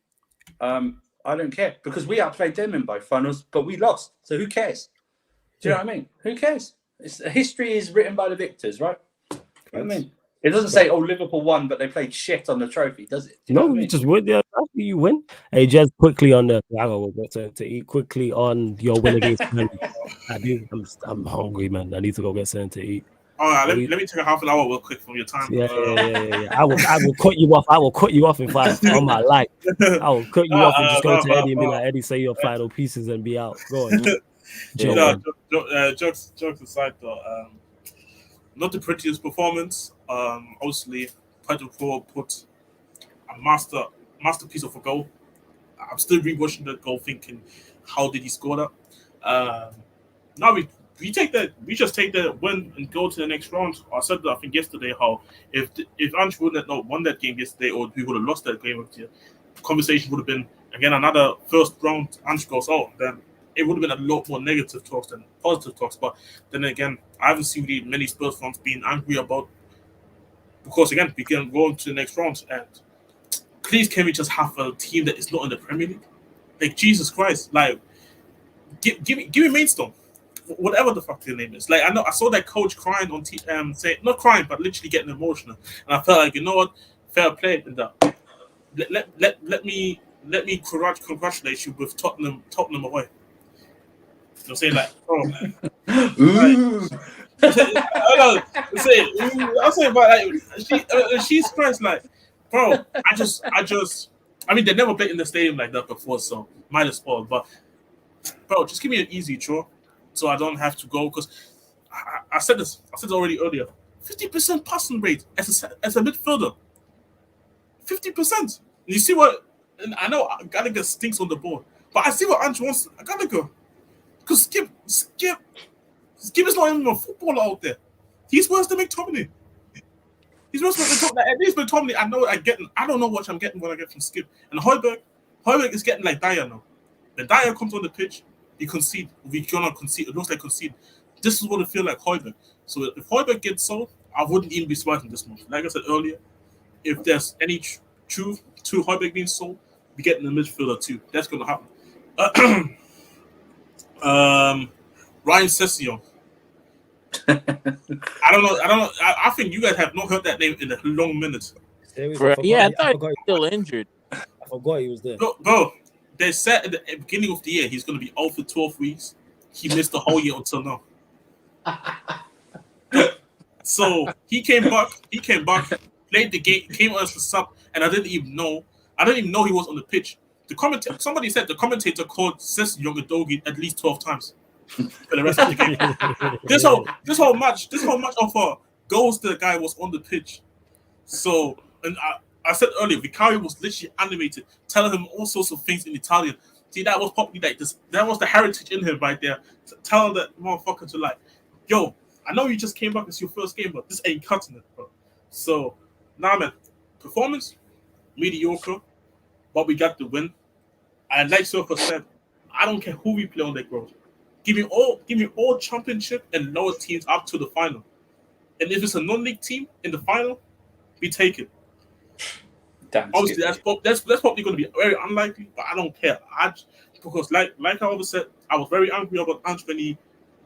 I don't care because we outplayed them in both finals, but we lost. So who cares? Do you know what I mean? Who cares? History is written by the victors, right? You know what I mean? It doesn't say, Liverpool won, but they played shit on the trophy, does it? No, you just win. Yeah, after you win. Hey, just quickly on the. I will get to eat quickly on your win against. I'm hungry, man. I need to go get something to eat. All right, let me take a half an hour real quick from your time. Yeah. I will cut you off. I will cut you off in 5 on my life. I will cut you off and just go to Eddie and be like, Eddie, say your final pieces and be out. Go on. Jokes aside, though, not the prettiest performance. Obviously, Pedro put a masterpiece of a goal. I'm still rewatching that goal, thinking, how did he score that? Now we just take that win and go to the next round. I said that I think yesterday how if Ange wouldn't have not won that game yesterday, or we would have lost that game, the conversation would have been again another first round. Ange goes out, then it would have been a lot more negative talks than positive talks. But then again, I haven't seen really many Spurs fans being angry about, because again we can go into the next round, and please can we just have a team that is not in the Premier League? Like Jesus Christ, like give me Maidstone. Whatever the fuck their name is. Like I saw that coach crying on say not crying but literally getting emotional, and I felt like, you know what, fair play in that. Let me congratulate you with Tottenham away. You know, saying like, bro, I'm saying, but like she's Christ, like, bro, I mean they never played in the stadium like that before, so minus all, but bro, just give me an easy chore. So I don't have to go, because I said this already earlier. 50% passing rate as a midfielder. 50%. You see what? And I know Gallagher stinks on the ball, but I see what Ange wants Gallagher. Because Skip is not even a footballer out there. He's worse than McTominay. He's worse than McTominay. At least McTominay, I don't know what I'm getting when I get from Skip. And Hojlund is getting like Dier now. When Dier comes on the pitch, we cannot concede. It looks like concede. This is what it feels like Hojlund. So if Hojlund gets sold, I wouldn't even be surprised in this month. Like I said earlier, if there's any truth to Hojlund being sold, we get in the midfielder too. That's going to happen. Ryan Sessegnon. I don't know. I think you guys have not heard that name in a long minute. I thought he was still injured. I forgot he was there. Bro. They said at the beginning of the year he's going to be out for 12 weeks. He missed the whole year until now. So he came back, played the game, came as a sub, and I didn't even know he was on the pitch. Somebody said the commentator called Sessegnon a doggy at least 12 times for the rest of the game. this whole match of goals the guy was on the pitch. So, and I said earlier, Vicario was literally animated, telling him all sorts of things in Italian. See, that was probably like this. That was the heritage in him right there. Telling that motherfucker to like, yo, I know you just came back. It's your first game, but this ain't cutting it, bro. So, man, performance mediocre, but we got the win. And like Surfer said, I don't care who we play on that ground. Give me all championship and lower teams up to the final. And if it's a non-league team in the final, we take it. Obviously, that's probably going to be very unlikely, but I don't care. Because like I always said, I was very angry about Ange when he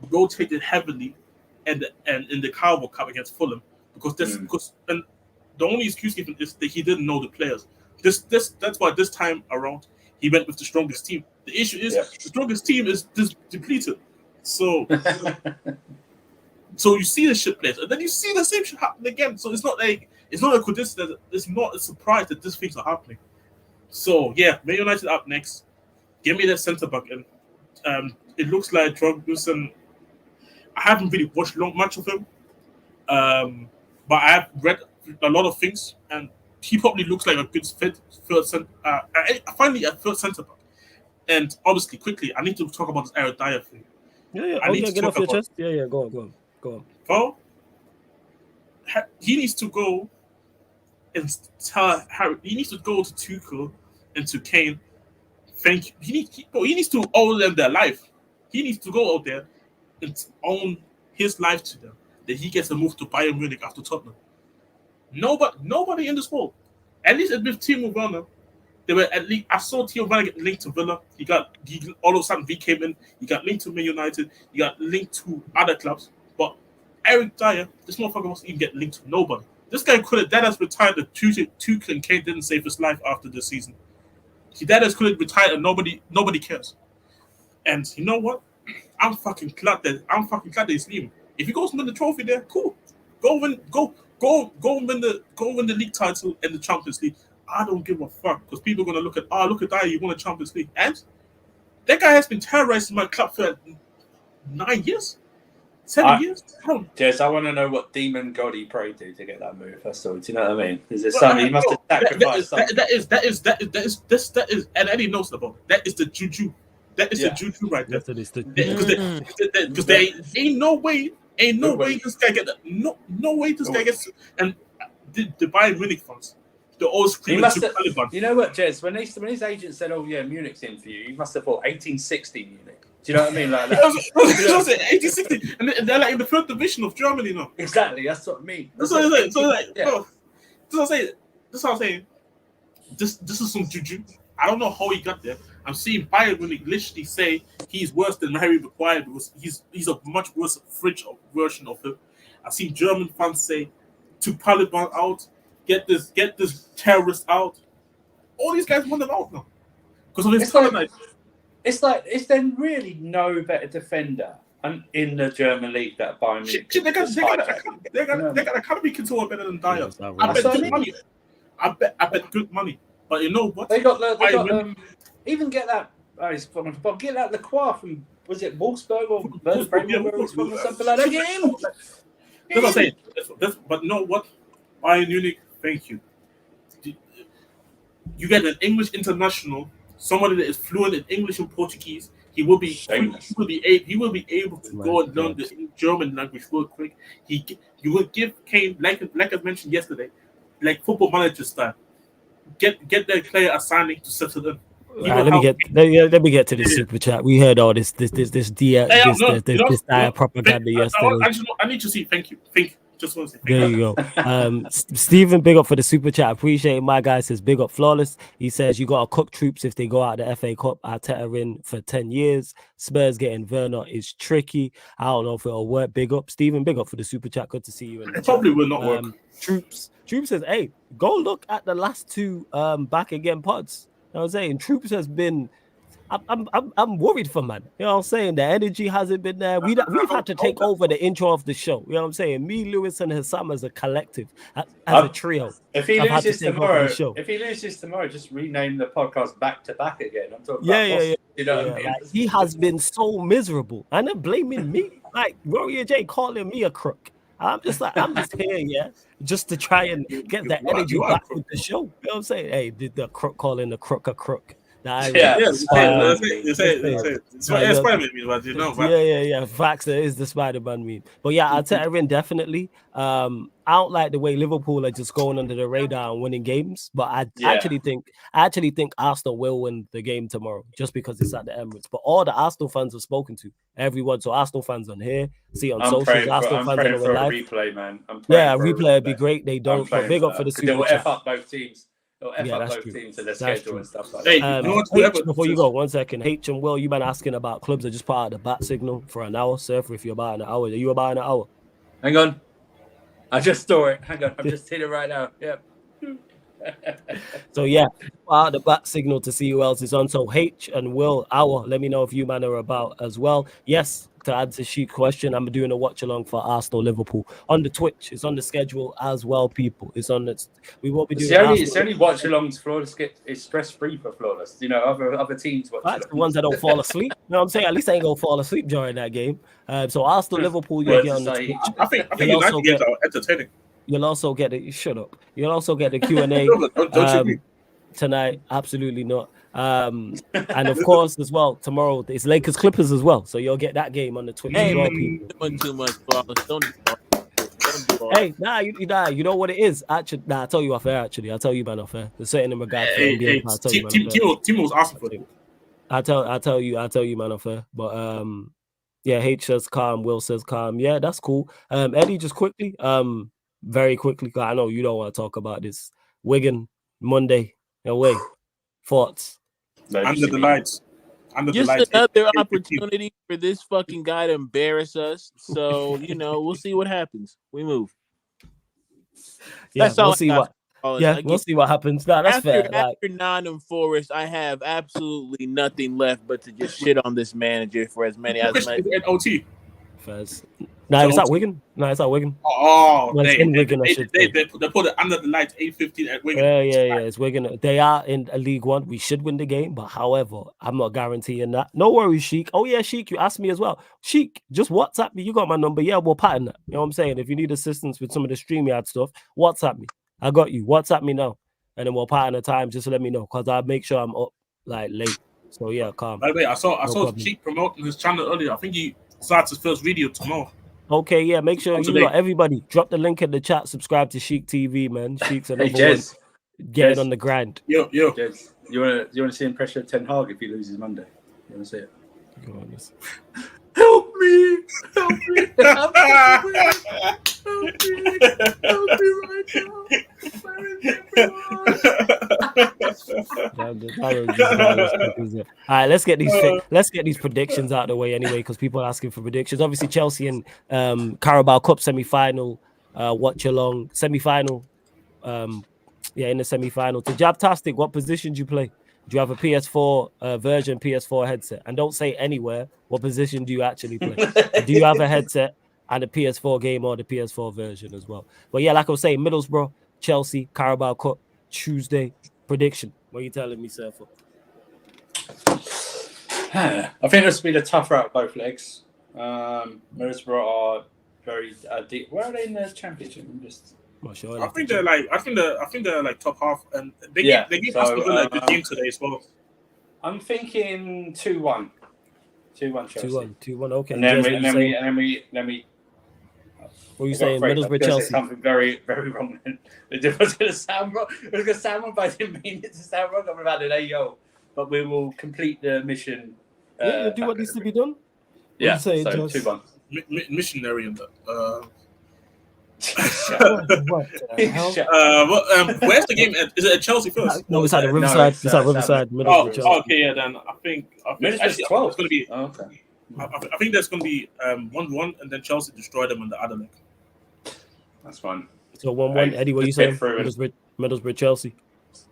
rotated heavily and in the Carabao Cup against Fulham, because the only excuse given is that he didn't know the players. That's why this time around he went with the strongest team. The issue is the strongest team is depleted. So you see the shit players, and then you see the same shit happen again. So it's not a coincidence. It's not a surprise that these things are happening. So yeah, Man United up next. Give me that centre back, and it looks like Drogba. I haven't really watched much of him, but I have read a lot of things, and he probably looks like a good fit finally a third centre back. And obviously, quickly, I need to talk about this Eric Dier thing. Yeah. I need to get off your chest. Yeah. Go on. Bro, he needs to go and tell Harry. He needs to go to Tuchel and to Kane. Thank you. He needs to owe them their life. He needs to go out there and own his life to them. That he gets a move to Bayern Munich after Tottenham. Nobody in this world. At least with Timo Werner, they were at least. I saw Timo Werner get linked to Villa. He all of a sudden he came in. He got linked to Man United. He got linked to other clubs. But Eric Dier, this motherfucker wasn't even get linked to nobody. This guy could have that has retired. The Tuchel and Kane didn't save his life after this season. That has could have retired, and nobody cares. And you know what? I'm fucking glad that he's leaving. If he goes and win the trophy there, cool. Go win the league title and the Champions League. I don't give a fuck because people are gonna look at Dier, you won the Champions League. And that guy has been terrorizing my club for 9 years. 7 years? Jess, I want to know what demon god he prayed to get that move. That's all. Do you know what I mean? Is there something he must have sacrificed? That is, and Eddie knows about that is the juju. That is the juju right there. Because there ain't no way this guy get that. No way this guy gets. And the Bayern Munich fans, they're all screaming to Taliban. You know what, Jez? When his agent said, "Oh yeah, Munich's in for you," he must have thought 1860 Munich. Do you know what I mean? Like that. It was 1860, and they're like in the third division of Germany now. Exactly, that's what I mean. That's what I'm saying. So like, bro, this is what I'm saying. This is some juju. I don't know how he got there. I'm seeing Bayern Munich literally say he's worse than Harry Maguire because he's a much worse version of him. I see German fans say to Taliban out, get this terrorist out. All these guys want them out now because of his colonized. It's then really no better defender in the German league that Bayern Munich. They got academy control better than Dier. I bet good money. But you know what? They got even get that. Get that Lacroix from, was it Wolfsburg or Bremen or something like that? Get him. That's what I'm saying. But you know what? Bayern Munich, thank you. You get an English international, somebody that is fluent in English and Portuguese. He will be able to go and learn the German language real quick. You will give Kane, like I mentioned yesterday, like Football Manager style. Get that player a signing to settle in. Let me get to the super chat. We heard all this Dier propaganda yesterday. I need to see. Thank you. Just want to say there you go. Stephen, big up for the super chat. Appreciate it. My guy says big up Flawless. He says you gotta cook troops if they go out the FA Cup. Arteta in for 10 years. Spurs getting Werner is tricky. I don't know if it'll work. Big up, Stephen. Big up for the super chat. Good to see you. It probably will not work. Troops says, hey, go look at the last two back again pods. You know what I'm saying? Troops has been. I'm worried for man. You know what I'm saying? The energy hasn't been there. We've had to take over the intro of the show. You know what I'm saying? Me, Lewis, and Hassam as a collective, as a trio. If he loses tomorrow, just rename the podcast back to back again. I'm talking about you know what I mean? Like, he has been so miserable, and they're blaming me. Like Warrior J calling me a crook. I'm just here, just to try and get the energy back with the show. You know what I'm saying? Hey, did the crook calling the crook a crook? It's Spider-Man meme, but you know. Yeah. Facts, there is the Spider-Man meme. But yeah, Arteta in definitely. I don't like the way Liverpool are just going under the radar and winning games, but I actually think Arsenal will win the game tomorrow just because it's at the Emirates. But all the Arsenal fans have spoken to everyone, so Arsenal fans on here, see on socials, Arsenal fans on the live. Replay, man. Replay would be great. They don't. But big up for the super chat. F up both teams. Both teams and their schedule and stuff like that. Before you go, 1 second. H and Will, you been asking about clubs that just part of the bat signal for an hour. Surfer, if you're about an hour. Are you about an hour? Hang on. I just saw it. Hang on. I'm just hitting it right now. Yep. So part of the bat signal to see who else is on. So H and Will, hour. Let me know if you man are about as well. Yes. To answer Sheik's question, I'm doing a watch along for Arsenal Liverpool on the Twitch. It's on the schedule as well, people. It's on the. We won't be doing. It's only watch alongs. Flawless it's stress free for Flawless. You know, other teams watch. That's the ones that don't fall asleep. You know what I'm saying? At least I ain't gonna fall asleep during that game. So Arsenal Liverpool, you'll get on the Twitch. I think United games are entertaining. You'll also get it. Shut up. You'll also get the Q&A tonight. Absolutely not. And of course, as well, tomorrow it's Lakers Clippers as well. So you'll get that game on the Twitch as well, people. Too much, don't Hey, you know what it is? Actually, I tell you off air. Actually, I'll tell you, man, off air. There's certain in regard to NBA. I'll tell you, man. Timo was asking for it. I'll tell you, man, off air. But H says calm. Will says calm. Yeah, that's cool. Eddie, just quickly, very quickly, because I know you don't want to talk about this. Wigan Monday away. Thoughts? Under the lights. Another opportunity for this fucking guy to embarrass us. So, we'll see what happens. We move. Yeah, That's all we'll I see got. we'll see what happens. No, that's fair. After Nottingham Forest, I have absolutely nothing left but to just shit on this manager for as many as much. OT. First. No, it's at Wigan. No, it's at Wigan. Oh, well, it's in Wigan, I should say. They put it under the lights 8:15 at Wigan. Yeah. It's Wigan. They are in a League One. We should win the game, but however, I'm not guaranteeing that. No worries, Sheik. Oh yeah, Sheik, you asked me as well. Sheik, just WhatsApp me. You got my number. Yeah, we'll pattern that. You know what I'm saying? If you need assistance with some of the StreamYard stuff, WhatsApp me. I got you. WhatsApp me now, and then we'll pattern a time. Just to let me know, because I'll make sure I'm up like late. So yeah, calm. By the way, I saw Sheik promoting his channel earlier. I think he starts his first video tomorrow. Okay, yeah, make sure you lot, everybody, drop the link in the chat. Subscribe to Sheik TV, man. Sheik's another one getting on the grind. Yo, Jez, you want to see him pressure Ten Hag if he loses Monday? You want to see it? Go on, yes. Help me! Help me! Help me right now! Where is everyone? All right, let's get these predictions out of the way anyway, because people are asking for predictions. Obviously, Chelsea and Carabao Cup semi-final, watch along semi-final. In the semi-final. To Jabtastic, what position do you play? Do you have a PS4 version, PS4 headset? And don't say anywhere. What position do you actually play? Do you have a headset and a PS4 game or the PS4 version as well? But yeah, like I was saying, Middlesbrough, Chelsea, Carabao Cup, Tuesday prediction. What are you telling me, sir? I think this will be the tougher out of both legs. Middlesbrough are very deep. Where are they in the championship? Sure, I think they're like top half, and they gave Aston Villa a good game today as well. I'm thinking 2-1. 2-1 Chelsea. 2-1. Okay. And then we. What are you saying? Middlesbrough, Chelsea. Something very, very wrong. It was going to sound wrong. It was going to sound wrong, but I didn't mean it to sound wrong. I'm about it. But we will complete the mission. Do what needs to be done. Yeah. So 2-1. Missionary in that. What the hell? Where's the game? Is it at Chelsea first? No, it's at the Riverside. It's at Riverside. Okay, yeah. Then I think actually, 12. It's going to be. Oh, okay. I think there's going to be 1-1, and then Chelsea destroy them in the other leg. That's fine. So 1-1. Eddie, what are you saying? Middlesbrough, Chelsea,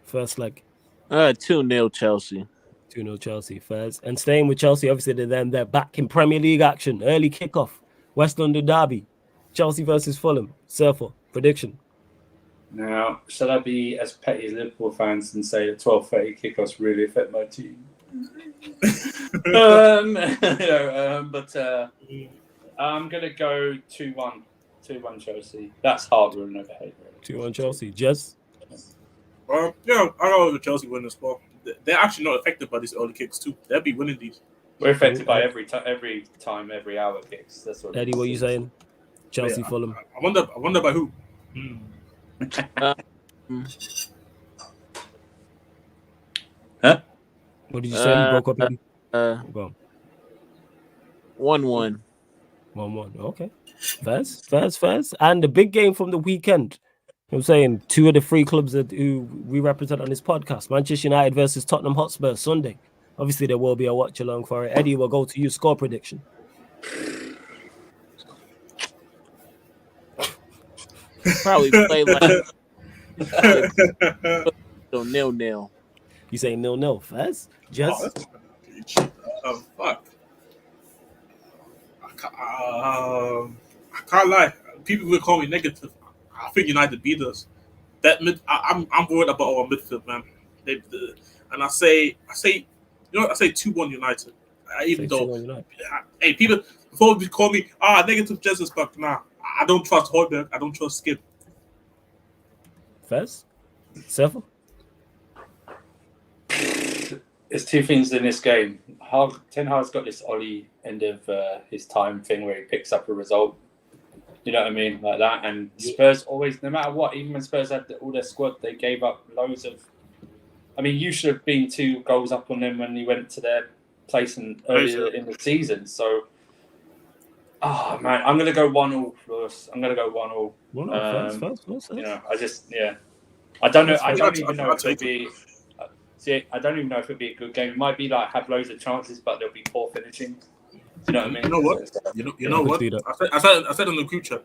first leg. 2-0 Chelsea. 2-0 Chelsea first. And staying with Chelsea, obviously they're back in Premier League action. Early kickoff. West London derby. Chelsea versus Fulham. Surfer, prediction. Now, shall I be as petty as Liverpool fans and say that 12:30 kickoffs really affect my team? But I'm going to go 2-1. 2-1 Chelsea. That's harder than overhead. 2-1 Chelsea. Jez? I go with Chelsea winning as well. They're actually not affected by these early kicks too. They'll be winning these. We're affected by every time, every hour kicks. That's what. Eddie, what are you saying? Chelsea, Fulham. I wonder by who. Huh? What did you say? You broke up, Eddie? Go. 1-1. 1-1. Okay. First. And the big game from the weekend. I'm saying 2 of the 3 clubs who we represent on this podcast. Manchester United versus Tottenham Hotspur Sunday. Obviously, there will be a watch along for it. Eddie, we'll go to you. Score prediction. Probably play like so 0-0. You say 0-0 first? Just fuck. I can't lie. People will call me negative. I think United beat us. I'm worried about our midfield, man. And I say 2-1 United. Even though, hey, people before they call me negative Jesus, but nah. I don't trust Hojlund. I don't trust Skip. First? Several? There's 2 things in this game. Ten Hag's got this Ollie end of his time thing where he picks up a result. You know what I mean? Like that. And Spurs always, no matter what, even when Spurs had all their squad, they gave up loads of... I mean, you should have been 2 goals up on them when you went to their place earlier in the season. So... Oh man, I'm gonna go 1-0 first. I'm gonna go 1-0. 1-0 first. You know, I don't know. I don't even know if it'll be. I don't even know if it'll be a good game. It might be like have loads of chances, but there'll be poor finishing. Do you know what I mean? You know what? You know what? I said in the group chat,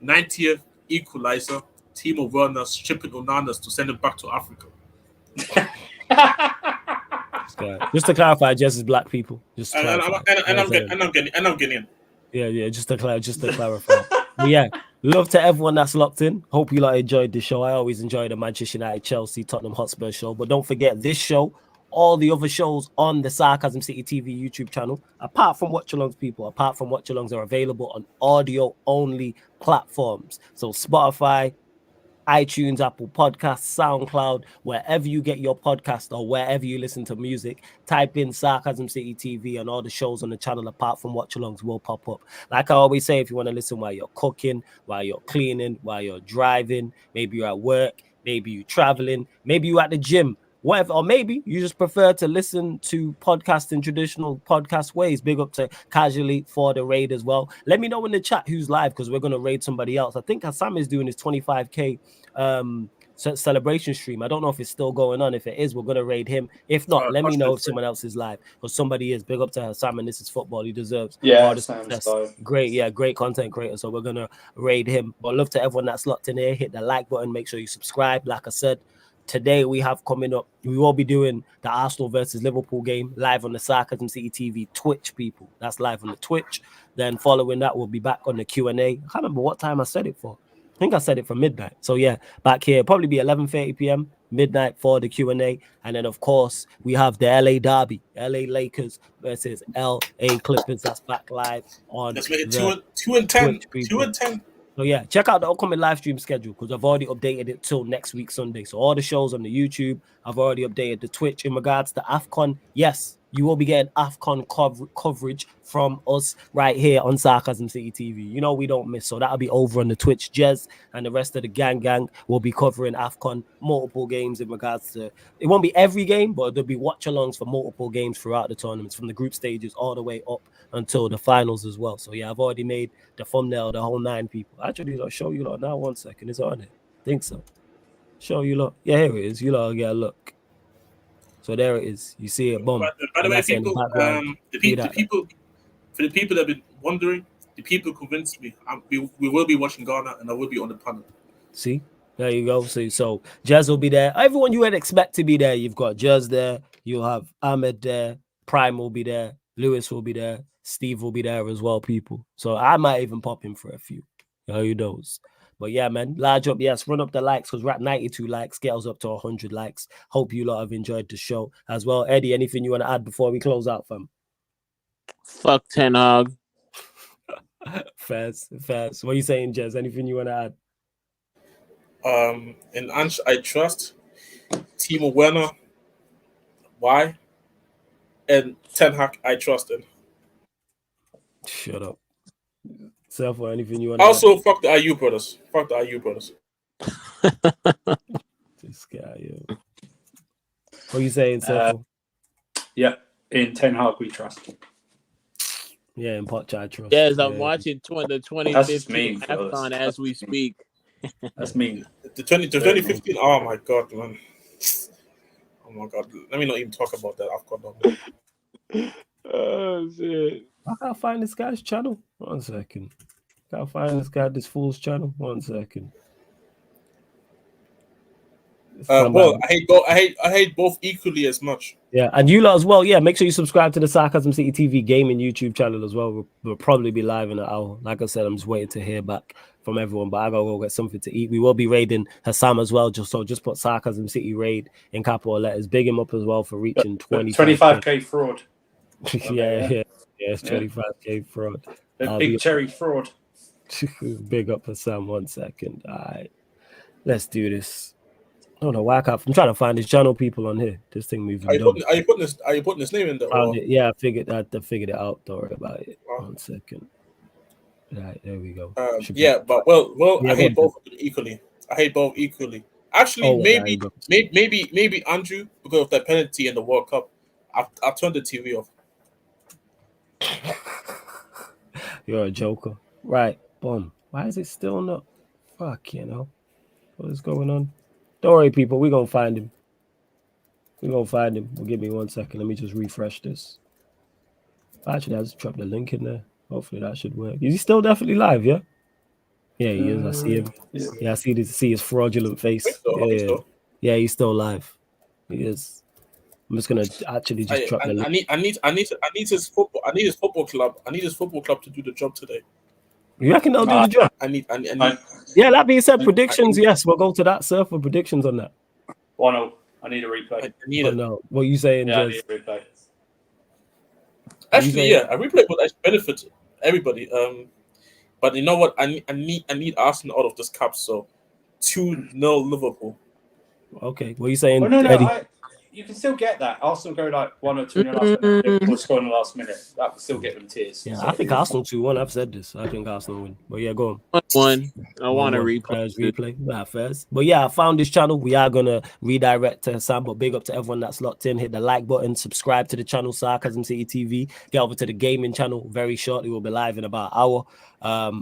90th equalizer, Timo Werner stripping Onanas to send him back to Africa. Just to clarify, just as black people. Just to clarify. And I'm getting in. Yeah, just to clarify. But yeah, love to everyone that's locked in. Hope you enjoyed the show. I always enjoy the Manchester United, Chelsea, Tottenham Hotspur show. But don't forget this show, all the other shows on the Sarcasm City TV YouTube channel, apart from watch-alongs are available on audio-only platforms. So Spotify, iTunes, Apple Podcasts, SoundCloud, wherever you get your podcast or wherever you listen to music, type in Sarcasm City TV and all the shows on the channel apart from watch-alongs will pop up. Like I always say, if you want to listen while you're cooking, while you're cleaning, while you're driving, maybe you're at work, maybe you're traveling, maybe you're at the gym, whatever, or maybe you just prefer to listen to podcasts in traditional podcast ways. Big up to Casually for the raid as well. Let me know in the chat who's live because we're going to raid somebody else. I think Hassam is doing his 25k celebration stream. I don't know if it's still going on. If it is, we're going to raid him. If not, let me know if someone else is live because somebody is. Big up to Hassam, and this is football. He deserves all the success. Great content creator. So we're going to raid him. But love to everyone that's locked in here. Hit the like button. Make sure you subscribe. Like I said, today we have coming up, we will be doing the Arsenal versus Liverpool game live on the Sarcasm City TV Twitch, people. That's live on the Twitch. Then following that, we'll be back on the Q&A. I can't remember what time I said it for. I think I said it for midnight. So yeah, back here, probably be 11:30 p.m. midnight for the Q&A. And then, of course, we have the LA Derby, LA Lakers versus LA Clippers. That's back live on Let's make it 2 and 10. 2 and 10. So yeah, check out the upcoming live stream schedule because I've already updated it till next week Sunday. So all the shows on the YouTube, I've already updated the Twitch. In regards to AFCON, yes, you will be getting AFCON coverage from us right here on Sarcasm City TV. You know we don't miss. So that'll be over on the Twitch. Jez and the rest of the gang will be covering AFCON multiple games in regards to, it won't be every game, but there'll be watch-alongs for multiple games throughout the tournaments from the group stages all the way up until the finals as well. So yeah, I've already made the thumbnail, the whole 9 people. Actually, I'll show you lot now. 1 second, it's on it. I think so. Show you lot. Yeah, here it is. You lot get a look. So there it is. You see it. Boom. By the way, people, the people that have been wondering, the people convinced me. We will be watching Ghana, and I will be on the panel. See, there you go. See, so Jez will be there. Everyone you would expect to be there. You've got Jez there. You'll have Ahmed there. Prime will be there. Lewis will be there. Steve will be there as well, people. So I might even pop in for a few. Who knows? But yeah, man, large up. Yes, run up the likes because we're at 92 likes. Get us up to 100 likes. Hope you lot have enjoyed the show as well. Eddie, anything you want to add before we close out, fam? Fuck Ten Hag. Fast. What are you saying, Jez? Anything you want to add? In Ange, I trust Timo Werner. Why? And Ten Hag, I trust him. Shut up. Self or anything you want to also add? Fuck the IU brothers. Fuck the IU brothers. This guy, yo. What are you saying, Self? Yeah, in Ten Hag we trust. Yeah, in Poch I trust. Yes, I'm watching the 2015 AFCON as we speak. That's mean. The 2015. Oh my god, man. Oh my god. Let me not even talk about that AFCON. Oh shit. I can't find this guy's channel. 1 second. Can't find this fool's channel. 1 second. Well, I hate both equally as much. Yeah, and you lot as well. Yeah, make sure you subscribe to the Sarcasm City TV gaming YouTube channel as well. We'll probably be live in an hour. Like I said, I'm just waiting to hear back from everyone, but I gotta go get something to eat. We will be raiding Hassam as well. Just put Sarcasm City raid in capital letters. Big him up as well for reaching 25k fraud. yeah, it's 25k fraud. Big cherry fraud. Big up Hassam. 1 second. All right, let's do this. I don't know why I'm trying to find his channel people on here. This thing moving. Are you putting his name in there? Yeah, I figured it out. Don't worry about it. 1 second. Right, there we go. I hate both equally. Actually, maybe Andrew, because of that penalty in the World Cup, I turned the TV off. You're a joker. Right, boom. Why is it still not? Fuck, what is going on? Don't worry, people. We're going to find him. Well, give me 1 second. Let me just refresh this. Actually, I just dropped the link in there. Hopefully that should work. Is he still definitely live, yeah? Yeah, he is. I see him. Yeah, I see his fraudulent face. Yeah, he's still alive. He is. I'm just gonna actually just drop the link. I need his football. I need his football club. I need his football club to do the job today. You reckon they'll do the job? I need. Yeah, that being said, predictions. Yes, we'll go to that, sir, for predictions on that. 1-0. I need a replay. I need it. No, what are you saying, Yeah, I Jez? need a replay. Actually, yeah, a replay would benefit everybody. But you know what? I need Arsenal out of this cup. So 2-0 Liverpool. Okay, what are you saying, Eddie? You can still get that. Arsenal go like 1 or 2 in the last minute. Liverpool score in the last minute. That would still get them tears. Yeah, I think Arsenal 2-1. I've said this. I think Arsenal win. But yeah, go on. 1-1. I want to replay. Nah, first. But yeah, I found this channel. We are gonna redirect to Sam. But big up to everyone that's locked in. Hit the like button. Subscribe to the channel, Sarcasm City TV. Get over to the gaming channel very shortly. We'll be live in about an hour.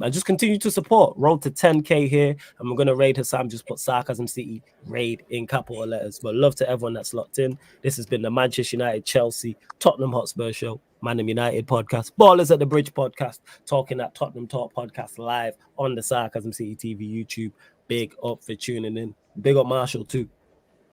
And just continue to support. Road to 10K here. And we're gonna raid Hassam. Just put Sarcasm City raid in capital letters. But love to everyone that's locked in. This has been the Manchester United, Chelsea, Tottenham Hotspur show, Man United podcast, Ballers at the Bridge podcast, talking at Tottenham Talk podcast live on the Sarcasm City TV YouTube. Big up for tuning in. Big up Marshall too.